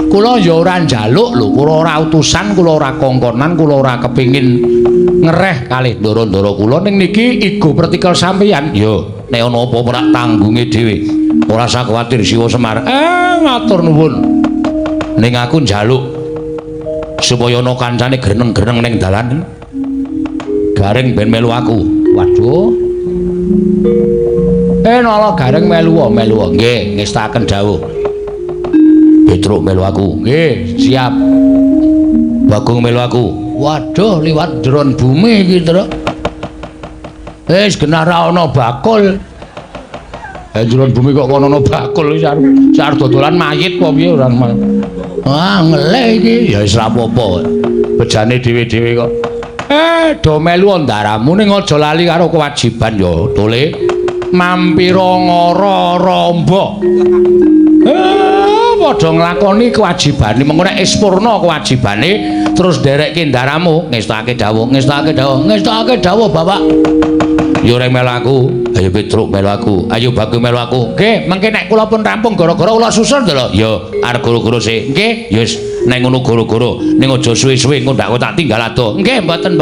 kula ya ora njaluk lho, kula ora utusan, kula ora kongkonan, kula ora kepengin ngereh kalih ndara-ndara kula ning niki igo pertikel sampeyan. Ya, nek ana apa-apa rak tanggunge dhewe. Ora usah kuwatir Siwa Semar. Matur nuwun. Ning aku njaluk supaya ana kancane greneng-greneng ning dalan. Garing ben melu aku. Waduh. Nala Gareng melu nggih ngestaken dawuh. Petruk melu aku. Nggih, siap. Bagong melu aku. Waduh, liwat dron bumi iki, Truk. Wis genah ra ana bakul. Dron bumi kok kono ana bakul sar dodolan mayit apa piye ora. Wah, ngeleh iki. Ya wis ra apa-apa. Bejane dhewe-dhewe kok. Do melu ndaramu ning aja lali karo kewajiban ya, Tole. Mampira ngara romba. Padha nglakoni kewajibane mengko nek ispurna kewajibane terus nderekke ndaramu ngestake dawuh Bapak. Ya ora melu aku. Ayo Petruk melu aku, ayo Bagong melu aku. Nggih, mengke nek kula pun rampung gara-gara kula susul to lho. Ya, arep guru-guru sih. Nggih. Ya wis, nek ngono guru-guru, ning aja suwe-suwe engko ndak tak tinggal ado. Nggih, mboten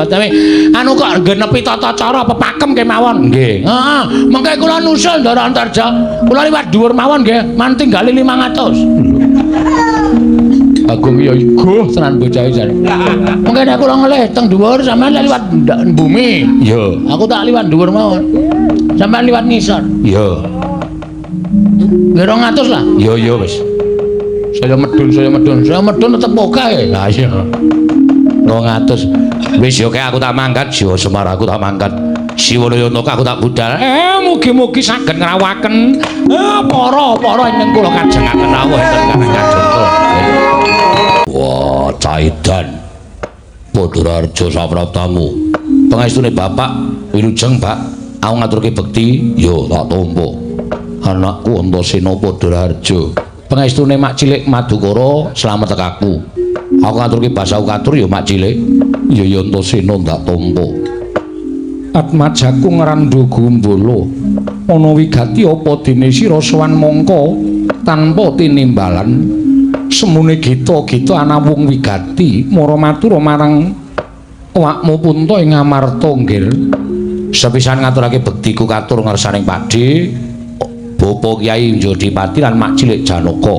anu kok genepi tata cara pepakem kemawon. Nggih. Heeh, mengke kula nusul Ndara Antarja. Kula liwat dhuwur mawon nggih, man tinggali 500. Bagong ya iku tenan bocah iki. Mengke nek kula ngelih teng dhuwur sampean liwat bumi. Ya. Aku tak liwat dhuwur mawon. Sampean liwat ngisor. Ya. Nggih 200 lah. Ya wis. Saya medun tetep pokae. Lah iya. 200. Wis yo kae aku tak mangkat, Jiwa Semar aku tak mangkat. Siwanayana aku tak budal. Mugi-mugi saged ngrawaken para ingkang kula kajengaken rawuh enten kanang kajengkul. Wah, caidan. Padhararja sapraptamu. Pangestune Bapak wilujeng, Pak. Aku ngaturke bekti, yo tak tampa. Anakku Antasena Padhararja. Pangestune mak cilik Madukara slamet tekaku. Aku ngaturke basa katur ya mak cilik. Ya Antasena ndak tampa. Atmajaku ngrandu gumbala. Ana wigati apa dene sira sowan mangka tanpa tinimbalan. Semune gita-gita ana wong wigati mara matur marang awakmu Punta ing Amarta nggir. Sepisan ngaturake bektiku katur ngarsaning Pakde, Bapa Kyai Njodipati lan mak cilik Janaka.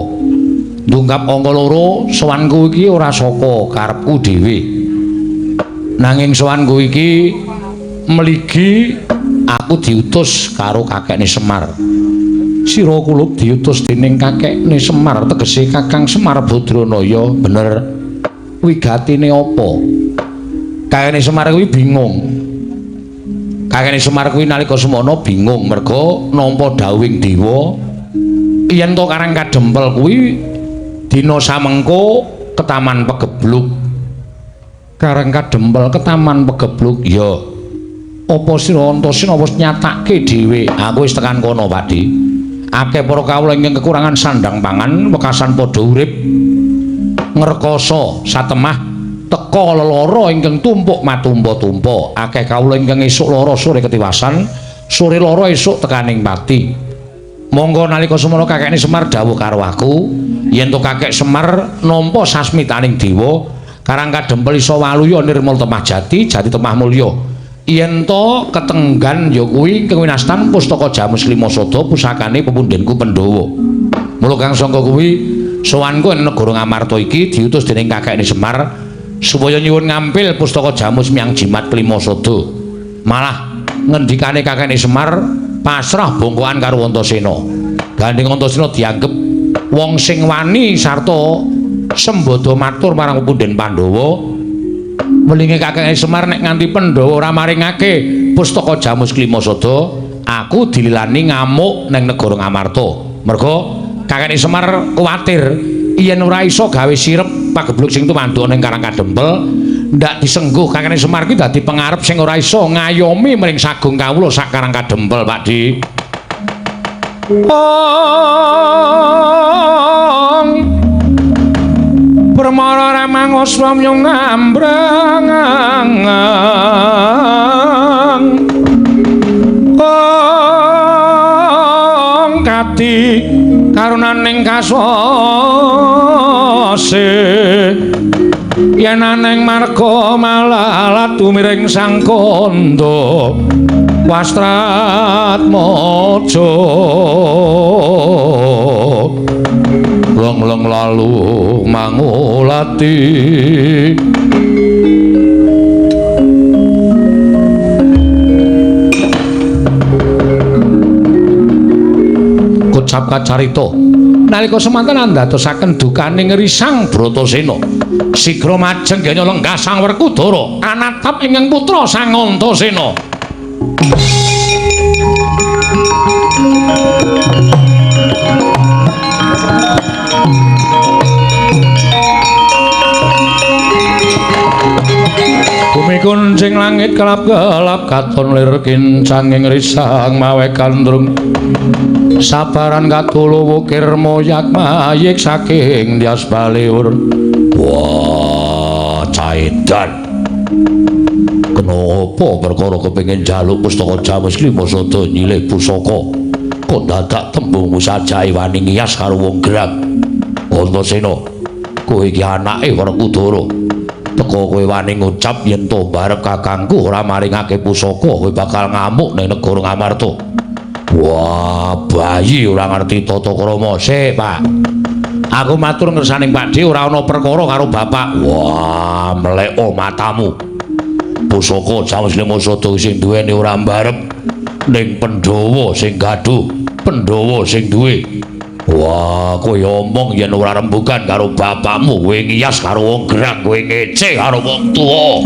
Ndungkap angka loro sowanku iki ora saka karepku dhewe. Nanging sowanku iki mligi aku diutus karo kakekne Semar. Sira kulub diutus dening kakekne Semar, tegese Kakang Semar Badranaya. Bener. Wigatine apa? Kakekne Semar kuwi bingung. Kakekne Semar kuwi nalika semana bingung merga nampa dawuhing dewa yen to Karang Kadempel kuwi dina samengko ke Taman Pegebluk. Karang Kadempel ke Taman Pegebluk ya. Apa sira Antasena wis nyatake dhewe? Aku wis tekan kono, Pakde. Akeh para kawula ingkang kekurangan sandang pangan, wekasan padha urip ngrekoso satemah teka lelara ingkang tumpuk matumpa-tumpa. Akeh kawula ingkang esuk lara sore ketiwasan, sore lara esuk tekaning pati. Monggo nalika semana kakekne Semar dawuh karo aku, yen to kakek Semar nampa sasmitaning dewa, Karang Kadempel iso waluya nirmal temah jati, jati temah mulya. Yen to ketenggan ya kuwi kewinastan pustaka Jamus Limasada pusakane pepundhenku Pandhawa. Mula kang sangka kuwi sowanku ing negara Ngamarta iki diutus dening kakekne Semar supaya nyuwun ngampil pustaka Jamus Miang Jimat Limasada. Malah ngendikane kakekne Semar pasrah bongkoan karo Antasena. Gandeng Antasena dianggep wong sing wani sarta sembada matur marang pepundhen Pandhawa. Welinge kakekne Semar nek nganti Pandhawa ora maringake pustaka Jamus Limasada, aku dililani ngamuk ning negara Ngamarta. Merga kakekne Semar kuwatir yen ora iso gawe sirep pagebluk sing tumandu ning Karang Kadempel, ndak disengguh kakekne Semar kuwi dadi pengarep sing ora iso ngayomi mring sagung kawula sak Karang Kadempel, Pakde. Permara ramang aswamyong nambrang kati karunaning kasose yen aneng marga malalat tumiring sang kandha Wastratmaja long lalu mangulati kucap kacarita nalika semanten andadosaken dukaning risang Bratasena sigra majeng ganya lenggah sang Werkudara anatap ingkang putra sang Antasena. Bumi kuncing langit kelap-kelap katon lir kincanging risang mawe kandrung sabaran katulu wukir moyak mayik saking dias baliur. Wah, caidan Kenapa perkara kepengin njaluk pustaka Jamus Klima Sada nyilih pusaka? Kok dadak tembungmu sajake wani ngiyas karo wong gerang. Antasena, kowe iki anake Werkudara. Teko kowe wani ngucap yen to barep kakangku ora maringake pusaka, kowe bakal ngamuk ning negara Ngamarta. Wah, bayi ora ngerti tata krama. Sik, Pak. Aku matur ngersaning Pakde ora ana perkara karo bapak. Wah, mleko matamu. Pusaka Jamus Klima Sada sing duweni ora mbarep ning Pandhawa sing gaduh, Pandhawa sing duwe. Wah, kowe omong yen ora rembugan karo bapakmu, kowe ngiyas karo wong gerang, kowe ngece karo wong tuwa.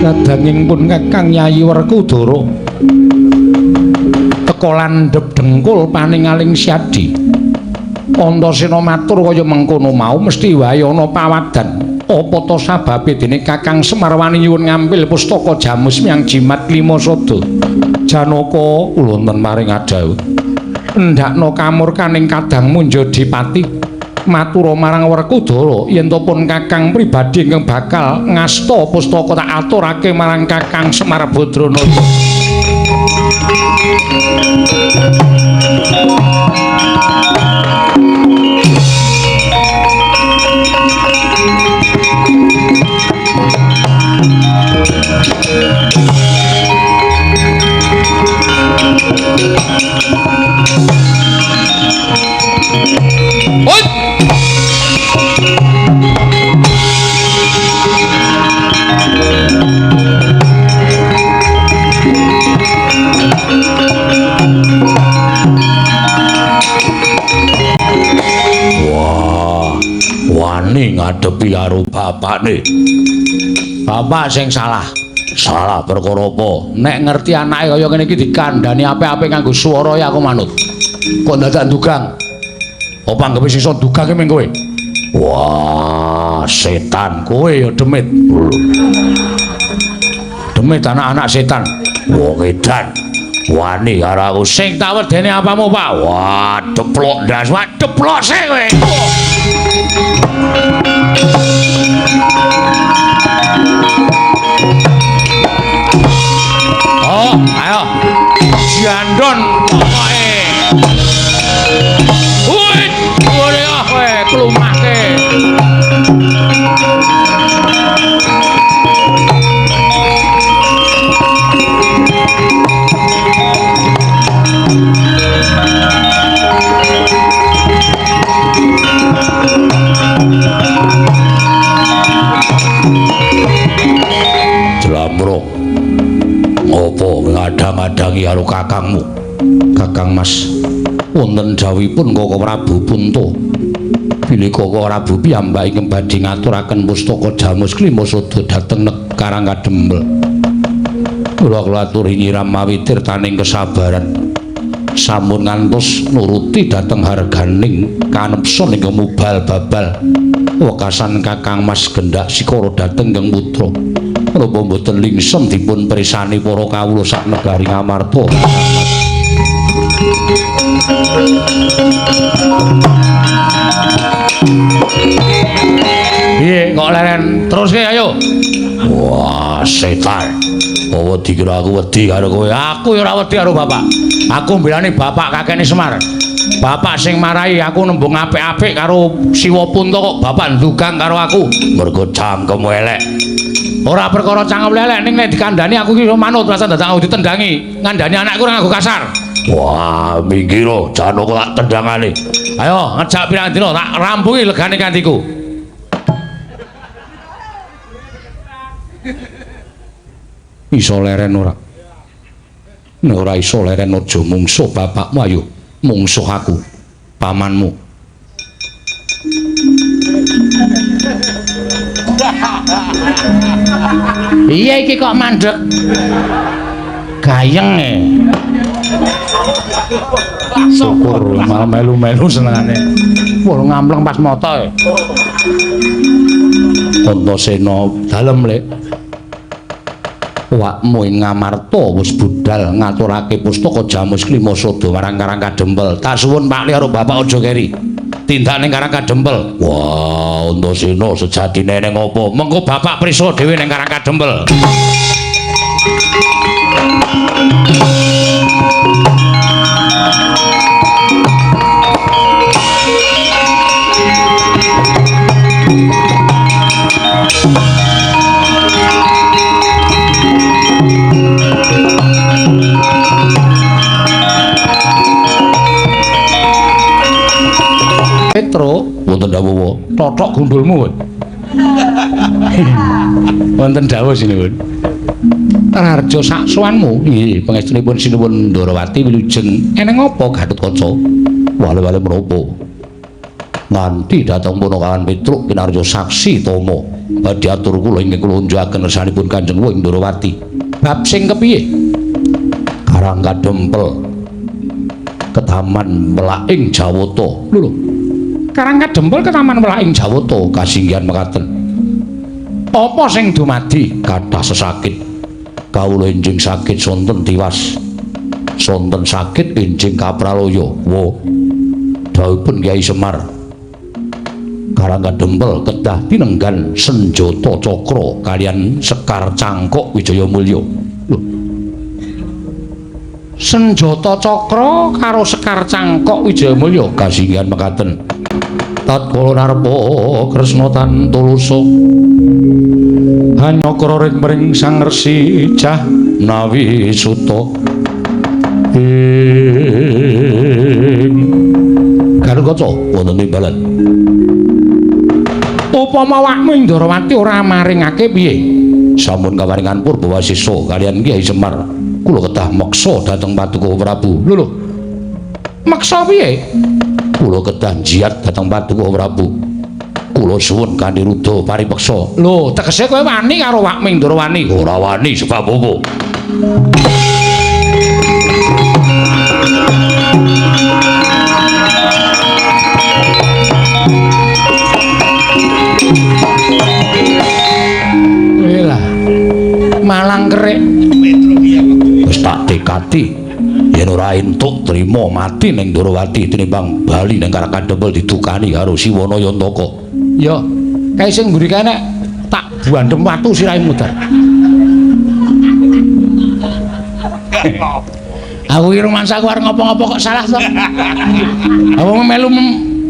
Kadanging pun Kakang Yayi Werkudara teka landhep dengkul paningaling Syadi. Antasena matur kaya mengkono mau mesti wae ana pawadan. Apa ta sababe dene Kakang Semar wani nyuwun ngambil pustaka Jamus Miang Jimat Klima Sada? Janaka kula wonten maring adhawuh. Ndakna kamurkaning kadangmu Njodipati. Matura marang Werkudara yen to pun Kakang pribadi ingkang bakal ngasta pustaka tak aturake marang Kakang Semar Badranata. Wani ngadepi karo bapakne. Bapak sing salah. Salah perkara apa? Nek ngerti anake kaya ngene iki dikandhani apik-apik nganggo swara ya aku manut. Kok dadak ndugang? Apa anggepe sisa ndugang ki mung kowe? Wah, setan kowe ya demit. Demit anak-anak setan. Wong edan. Wani karo aku sing tak wedeni apamu, Pak? Wah, deplok ndas, wah deplok sik kowe. Oh, ayo. Jandon pokoke. Wih, ore kowe klumake. Apa ngadang-adangi karo kakangmu? Kakang Mas, wonten dawuhipun Kaka Prabu Punta. Bilih Kaka Prabu piyambak ingkang badhe ngaturaken pustaka Jamus Klima Sada dhateng Karang Kadempel. Kula aturi nyiram mawi tirtaning kesabaran. Sampun ngantos nuruti dhateng harganing kanepsa ingkang mubal babal. Wekasan Kakang Mas gendak sikara dhateng Kang Putra. Menapa mboten lingsem dipun pirsani para kawula sak negari Ngamarta. Piye kok leren teruske ayo. Wah, setan. Apa dikira aku wedi karo kowe? Aku ya ora wedi karo bapak. Aku mbelani bapak kakene Semar. Bapak sing marahi aku nembung apik-apik karo Siwa Punta kok bapak ndugang karo aku. Mergo cangkem elek. Ora perkara cangkem elek ning nek dikandani aku ki manut rasa dadak aku ditendangi. Ngandani anakku ora nganggo kasar. Wah, minggiro Janaka tak tendangane. Ayo ngejak pirang dina tak rampungi legane kantiku. Iso leren ora? Nek ora iso leren aja mungsuh bapakmu, ayo mungsuh aku, pamanmu. Iya iki kok mandek. Gayeng e. Syukur malah melu-melu senengane. Wah ngampleng pas mata e. Antasena dalem, Lek. Awakmu ing Ngamarta wis budal ngaturake pustaka Jamus Klima Sada marang Karang Kadempel. Tak suwun Pak Li karo Bapak aja keri. Tindak ning Karang Kadempel. Wah, Antasena sejatine ning apa? Mengko Bapak prisa dhewe ning Karang Kadempel. Petro, wonten dawuh, totok gundulmu. Wonten dawuh sinuwun. Raharja saksuwanmu, nggih, pangestunipun sinuwun Ndarawati wilujeng eneng apa Gatotkaca? Wale-wale menapa? Nganti dhateng Punakawan Petruk kinarya saksi tama badhe atur kula inggih kula unjukaken resanipun Kanjeng Wing Ndarawati. Bab sing kepiye? Karang Kadempel Ketaman Melaing Jawata. Lho. Karang Kadempel Ketaman Melaing Jawata kasinggihan mekaten. Apa sing dumadi kathah sesakit? Kawula enjing sakit sonten tiwas. Sonten sakit enjing kapraloya. Wo. Dawuhipun Kyai Semar. Karang Kadempel kedah tinenggan senjata cakra kaliyan Sekar Cangkok Wijaya Mulya. Lho. Senjata cakra karo Sekar Cangkok Wijaya Mulya kasinggihan mekaten. Tatkala narpa Kresna Tantulusa hanyakara ring mring Sang Resi Jahnawi Suta Gatotkaca wonten timbalan. Upama awakmu Ndarawati ora maringake piye? Sampun kawaringan Purbawasisa kaliyan Kyai Semar, kula kedah meksa dhateng Paduka Prabu. Lho. Meksa piye? Kula kedah jiat dhateng Paduka Prabu. Kula suwun kanthi rudha paripeksa. Lho, tegese kowe wani karo Wakming Ndarawati? Ora wani sebab apa? Lah, malang kerik. Wis tak dekati yen ora entuk trima mati ning Ndarawati tinimbang bali ning Karang Kadempel didukani karo Siwana Yantaka. Ya, kae sing mburi kene tak buandhem watu sirahe mudar. Aku iki rumangsaku arep ngopo-ngopo kok salah to. Apa melu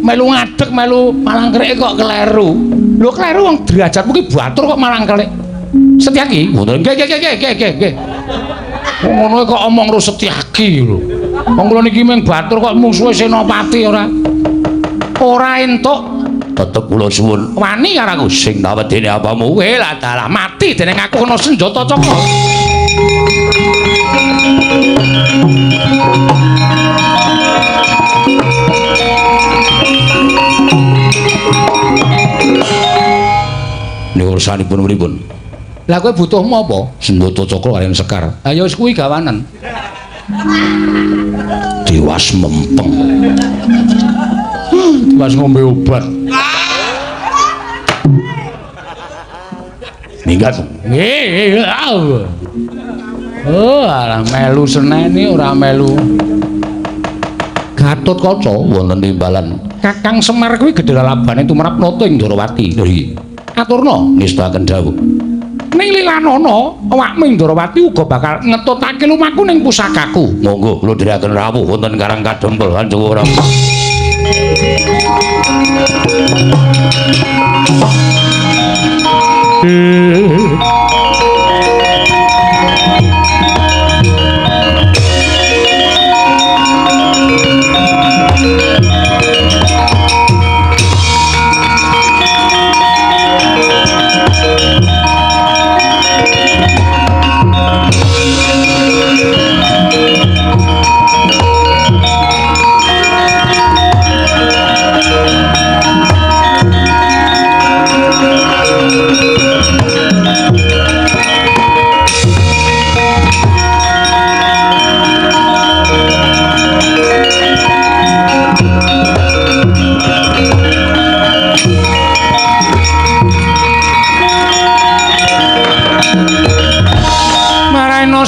ngadeg melu malang kerik kok kleru. Lho kleru wong derajatmu ki batur kok malang kerik. Setyaki? Mboten. Nggih. Ngono kok omong ro Setyaki lho. Wong kula niki mung batur kok musuhe Senopati ora. Ora entuk. Tetep kula suwun wani karo aku sing nawedeni apamu. Lah dalah mati dening aku kena senjata cakra. Niku ursanipun pripun? Lah kowe butuhmu apa? Senjata cakra kaliyan Sekar. Ha ya wis kuwi gawanan. Diwas mempeng. Diwas ngombe obat. Minggat. Nggih. Oh, alah melu seneni ora melu. Gatotkaca wonten timbalan. Kakang Semar kuwi gedhe lalabane tumrap nata ing Ndarawati. Lho iki. Aturna ngestakaken dawuh. Ning lilanana awakmu Ndarawati uga bakal ngetutake lumaku ning pusakaku. Monggo kula dherekaken rawuh wonten Karang Kadempel Kanjeng Prabu.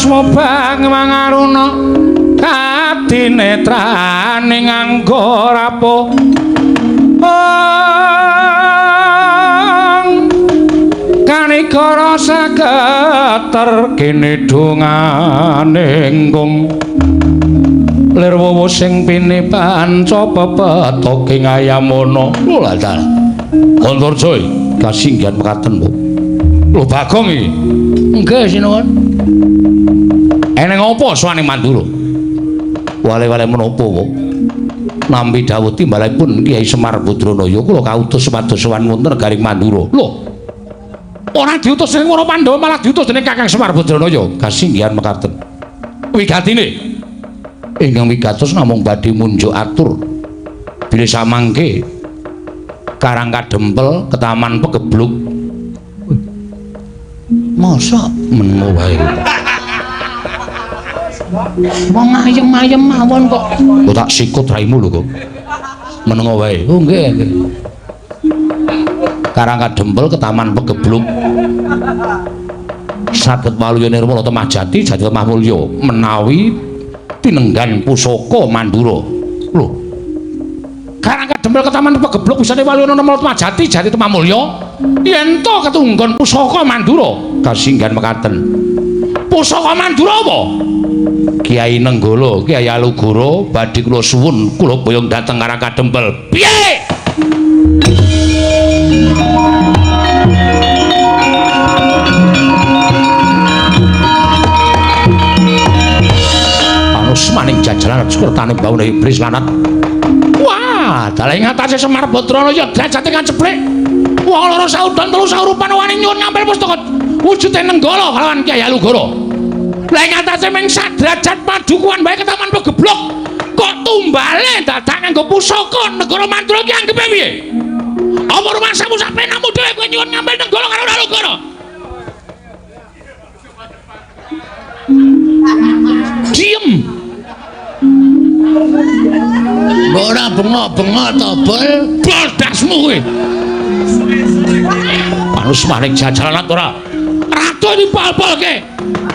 asma bang mangaruna katinetraning nganggo rapuh kanikara saketer kene dongane nggung lir wowo sing pinipan coba petoke ngayamono lha ta kontor coy kasinggihan mekaten Bu lho Bagong iki nggih sinuwun eneng apa suwane Mandura wale-wale menapa Bu nampi dawuh timbalipun Kyai Semar Badranaya kula kautus supados sowan wonten garing Mandura lho ora diutus dening para Pandhawa malah diutus dening Kakang Semar Badranaya kasinggihan mekaten wigatine ingkang wigatos namung badhe munjuk atur bilih samangke Karang Kadempel ke Taman Pegebluk masa menemu wae wong ayem-ayem mawon kok tak sikut raimu lho kok menengo wae oh nggih Karang Kadempel ke Taman Pegebluk saged waluya nirmala temah jati jati temah mulya menawi tinenggan pusaka Mandura lho Karang Kadempel ke Taman Pegebluk bisa waluya nirmala temah jati jati temah mulya yen to ketunggon pusaka Mandura kasinggihan mekaten pusaka Mandura apa Kiai Nenggala Kiai Alugara badhe kula suwun kula boyong dhateng Karang Kadempel piye maning jajalan sekurtane baune iblis lanat wah dalah ing atase Semar Badranaya derajate kaceplek wong loro saudan telu saurupan wani nyuwun ngampil pustaka wujude Nenggala kalawan Kyai Alugara lha ing atase ming sadrajat padukuhan bae ke Taman Pegebluk kok tumbale dadak nganggo pusaka negara Mandura ki anggepe piye apa rumangsamu sak penamu dhewe kowe nyuwun ngampil Nenggala karo Alugara diem ora bengok-bengok to bol baldasmu kowe manus maring jajalan ora ratu dipal-palke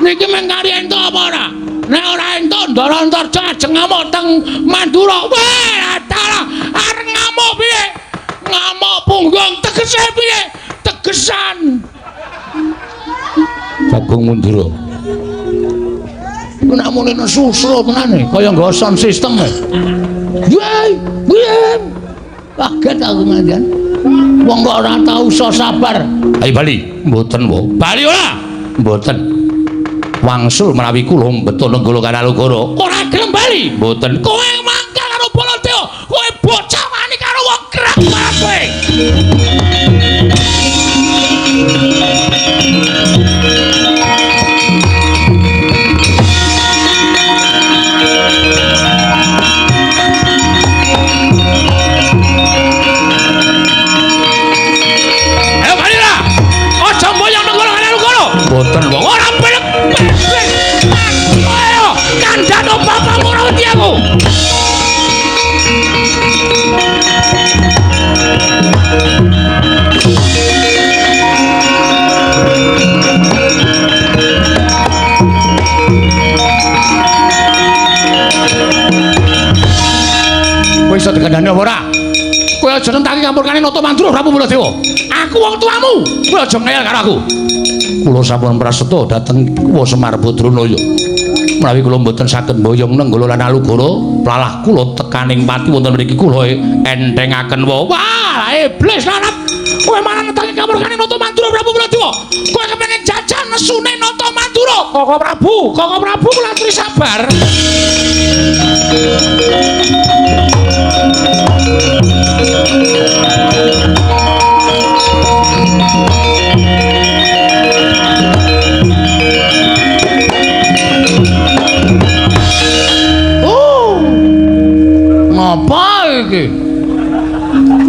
niki mung kari ento apa ora nek ora ento ndara antarja ajeng ngamuk teng Mandura wah dalah arep ngamuk piye ngamuk punggung tegese piye tegesan Bagong Mandura namune susro tenane kaya nggo sound system yey kaget aku manjan wong kok ora tau iso sabar ayo bali mboten wo bali ora mboten wangsul menawi kula betul Nenggala karo Alugara ora gelem bali mboten kowe mangkel karo Baladewa kowe bocah wani karo wong kerak kowe boten wong ora pelek ayo kandhano bapakmu ora wedi aku kowe iso dikandhani apa ora kowe aja nentaki kampurkane Nata Mandura Prabu Baladewa aku wong tuamu kowe aja ngeyel karo aku kula sampun prasetya dhateng Semar Badranaya menawi kula mboten saged mboyong Nenggala lan Alugara plalah kula tekaning pati wonten mriki kula enthengaken wah iblis lanat kowe malah nentang kampurkane Nata Mandura Prabu Baladewa kowe kepengin jajan nesune Nata Mandura Koko Prabu kula aturi sabar apa iki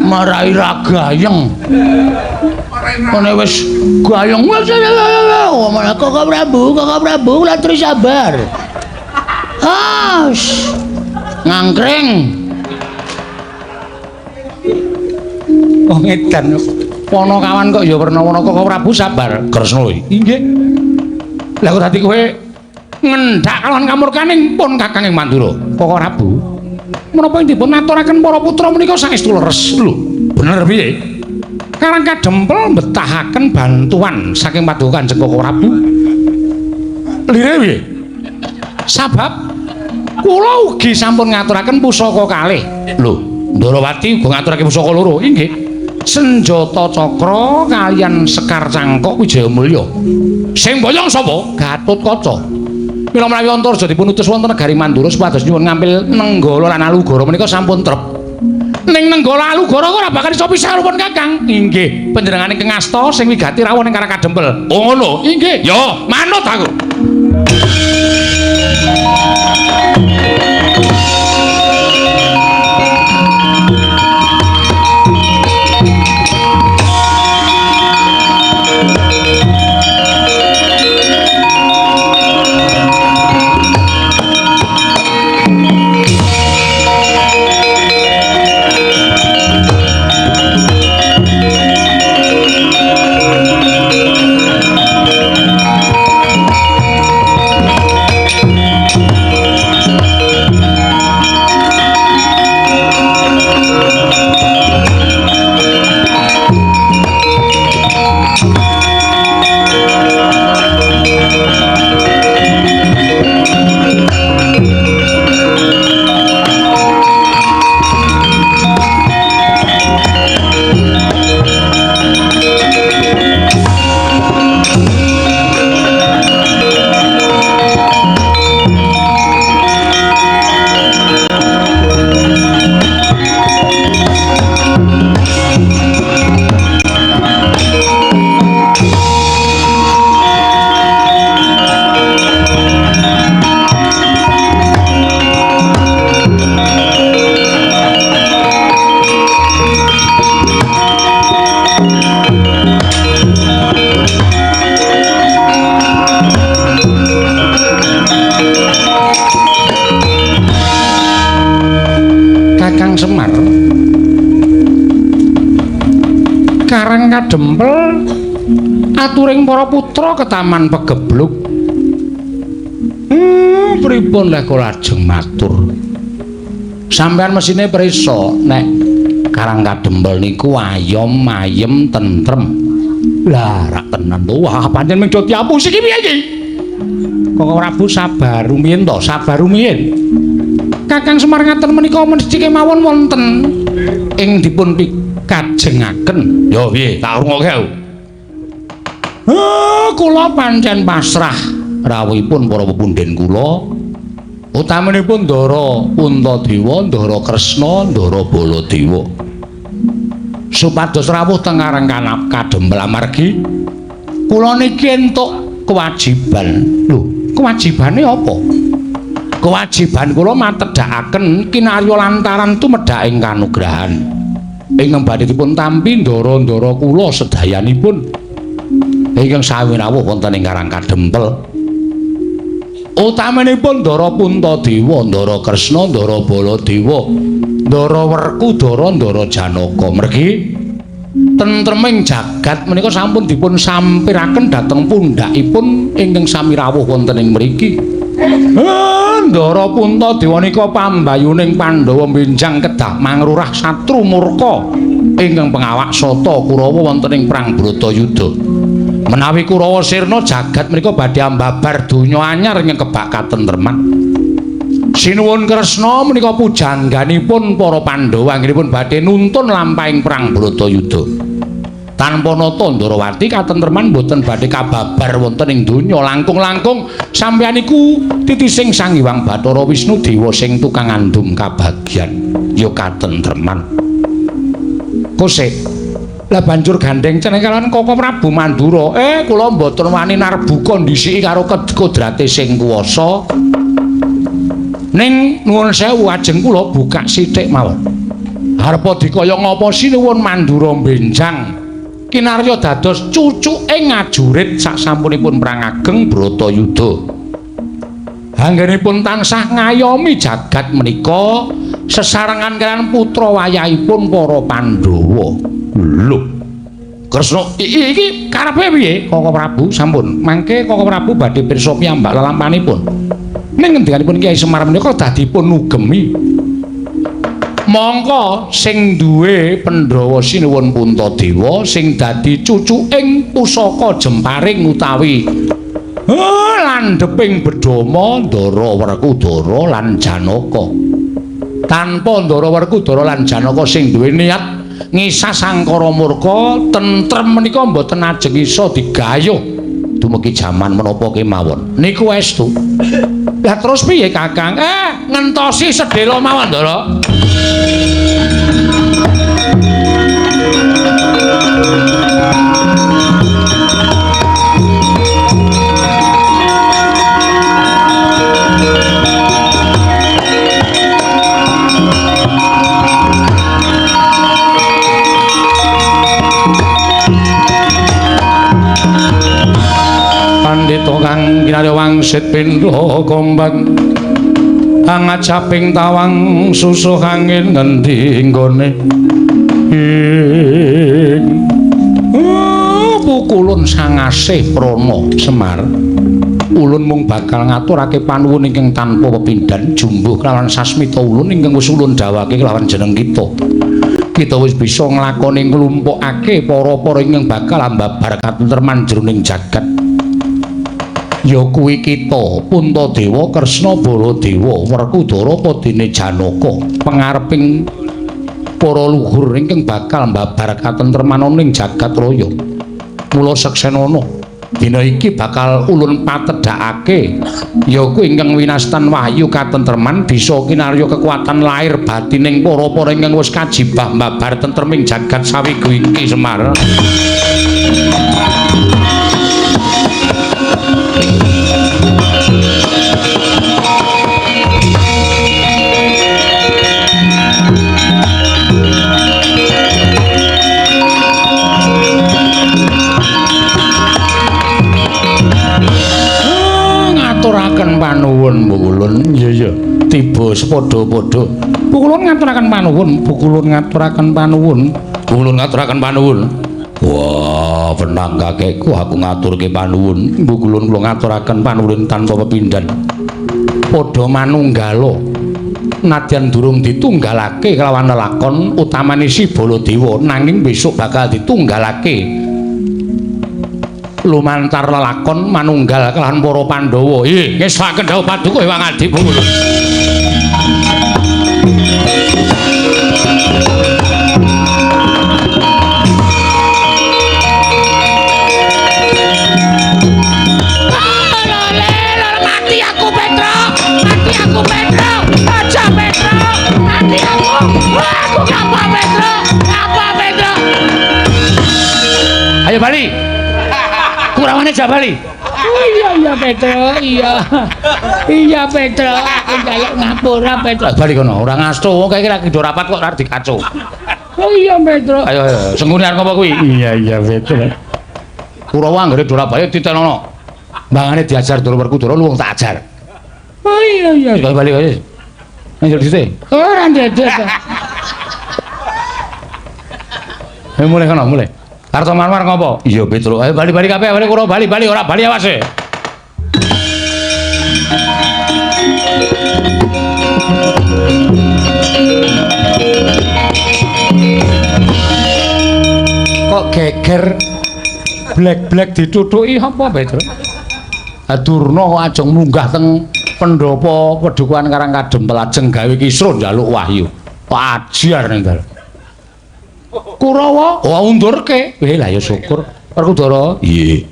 marai ra gayeng kene wis gayeng wis malah Koko Prabu kula aturi sabar ngangkring oh ngedan Wono kawan kok ya werna-werna Koko Prabu sabar Kresna inggih lha kok dadi kowe ngendhak kalawan kamurkaning pun Kakang ing Mandura. Koko Prabu. Menapa ing dipun aturaken para putra menika saestu leres lho. Bener piye? Karang Kadempel mbetahaken bantuan saking Paduka Kanjeng Koko Prabu. Lire piye? Sabab kula ugi sampun ngaturaken pusaka kalih. Lho, Ndarawati uga ngaturake pusaka loro. Inggih. Senjata cakra kaliyan sekar cangkok Wijayamulya. Sing boyong sapa? Gatotkaca. Mila menawi Antarja dipun utus wonten negari Mandura supados nyuwun ngampil Nenggala lan Alugara menika sampun trep. Ning Nenggala Alugara ora bakal iso pisah rumpun Kakang. Inggih, panjenengane Kang Asta sing wigati rawuh ning Karang Kadempel. Oh ngono. Inggih. Ya, manut aku. Karang Kadempel aturing para putra ke taman Pegebluk. Pripun lek kula lajeng matur. Sampeyan mesine prisa nek Karang Kadempel niku ayom, ayem, tentrem. Lah rak tenan to. Wah, pancen mung dadi apusi iki piye iki? Kok Prabu sabar rumiyin to, sabar rumiyin. Kakang Semar ngaten menika mesti kemawon wonten ing dipun kajengaken. Ya piye? Tak rungokke aku. Kula pancen pasrah rawuhipun para pepunden kula. Utamanipun Ndara Puntadewa, Ndara Kresna, Ndara Baladewa. Supados rawuh teng Karang Kadempel amargi kula niki entuk kewajiban. Lho, kewajibane apa? Kewajiban kula matedhakaken kinarya lantaran tumedhaking kanugrahan. Ingkang badhe dipun tampi ndara-ndara kula sedayanipun ingkang sami rawuh wonten ing Karang Kadempel. Utamanipun Ndara Puntadewa, Ndara Kresna, Ndara Baladewa, Ndara Werkudara, Ndara Janaka. Mergi tentreming jagat menika sampun dipun sampiraken dhateng pundhakipun ingkang sami rawuh wonten ing mriki. Ndara Puntadewa nika pambayuning Pandhawa benjang kedah mangrurah satru murka ingkang pengawak sata Kurawa wonten ing perang Bratayuda. Menawi Kurawa sirna jagat menika badhe ambabar donya anyar ing kebak katentreman. Sinuwun Kresna menika pujangganipun para Pandhawa anggenipun badhe nuntun lampahing perang Bratayuda. Tanpa nata Ndarawati katentreman boten badhe kababar wonten ing donya langkung-langkung sampeyan iku titising Sang Hyang Bathara Wisnu dewa sing tukang andum kabagyan ya katentreman. Kosek lah banjur gandeng ceneng kalian Koko Prabu Mandura. Kula mboten wani narbu kondisi karo kodrate sing kuwasa. Ning nuwun sewu ajeng kula buka sithik mawon. Arepa dikaya ngapa sinuwun Mandura benjang kinarya dados cucuke ngajurit saksampunipun perang ageng Bratayuda. Anggenipun tansah ngayomi jagat menika sesarengan kaliyan putra wayahipun para Pandhawa. Lho, Kresna iki karepe piye Koko Prabu? Sampun mangke Koko Prabu badhe pirsa piyambak lelampanipun. Ning ngendikanipun Kyai Semar menika dadipun nugemi. Mongko sing duwe Pandhawa sinuwun Puntadewa sing dadi cucuking pusaka Jemparing utawi landheping Bedama Ndara Werkudara lan Janaka. Tanpa Ndara Werkudara lan Janaka sing duwe niat ngisah sangkara murka tentrem menika mboten ajeng isa digayuh dumugi jaman menapa kemawon. Niku estu. Lah terus piye Kakang? Ngentosi sedhela mawon, Ndara. Pandhita kang kinarya wangsit pindha kombang angajaping tawang susuh angin ngendi nggone pukulun sangasih prana Semar ulun mung bakal ngaturake panuwun ingkang tanpa pepindhan jumbuh kelawan sasmita ulun ingkang wis ulun dawake kelawan jeneng kita wis bisa nglakoni nglumpukake para-para ingkang bakal ambabar katentreman jroning jagat. Ya kuwi kita Puntadewa Kresna Baladewa Werkudara padene Janaka pangareping para luhur ingkang bakal mbabar katentreman ning jagat raya. Mula seksenana dina iki bakal ulun patedhakake ya kuwi ingkang winastan wahyu katentreman bisa kinarya kekuatan lahir batining para-para ingkang wis kajibah mbabar tentreming jagat sawiku iki Semar. Ngaturaken panuwun Bukulun. Iya tiba sepadha-padha. Bukulun ngaturaken panuwun, Bukulun ngaturaken panuwun. Bukulun ngaturaken panuwun. Wah, penang kakekku aku ngaturke panuwun. Bukulun kula ngaturaken panuwun tanpa pepindhan. Padha manunggala. Nadyan durung ditunggalake kelawan lelakon utamane si Baladewa nanging besok bakal ditunggalake lumantar lelakon manunggal kelawan para Pandhawa. Ngesaken dawuh paduka Hyang Adi Bukulun. Mati aku Petra. Aja Petra. Mati aku. Aku ngapa Petra? Ayo bali. Kurawane aja bali. Iya Petra, iya Petra, aku kayak ngapura Petra. Bali kono, ora ngasto, wong kaya lagi do rapat kok ora dikaco. Oh iya Petra. Ayo, sengkune arep apa kuwi? Iya Petra. Kurawa anggere do rapat ditenono. Mbangane diajar Ndara Werkudara lu wong tak ajar. Oh iya. Kaya bali wis. Nang dite. Ora ndedet. Mulai kono, mulai. Karto Marmar ngopo? Iya Petra. Ayo bali kabeh, kura bali ora bali awase. Kok geger blek-blek ditutuki apa Petra? Durna kok ajeng munggah teng pendopo Pedukuhan Karangkadempel ajeng gawe kisruh njaluk wahyu. Ajar ning dalem. Kurawa, undurke. Lah ya syukur. Werkudara. Iye.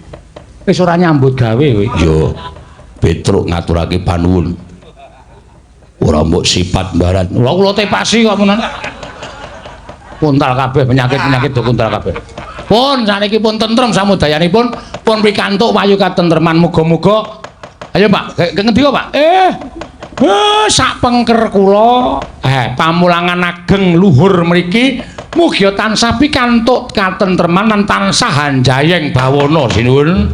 Wis ora nyambut gawe kowe. Ya. Petruk ngaturake panuwun. Ora mbok sifat mbaran. Lha kula tepasi kok menan. Kuntal kabeh penyakit-penyakit do kuntal kabeh. Pun saniki pun tentrem samudayanipun, pun pikantuk wahyu katentreman muga-muga. Ayo Pak, ngendi kok Pak? Sak pengker kula pamulangan ageng luhur mriki mugia tansah pikantuk katentreman lan tansah hanjayeng bawana sinuwun.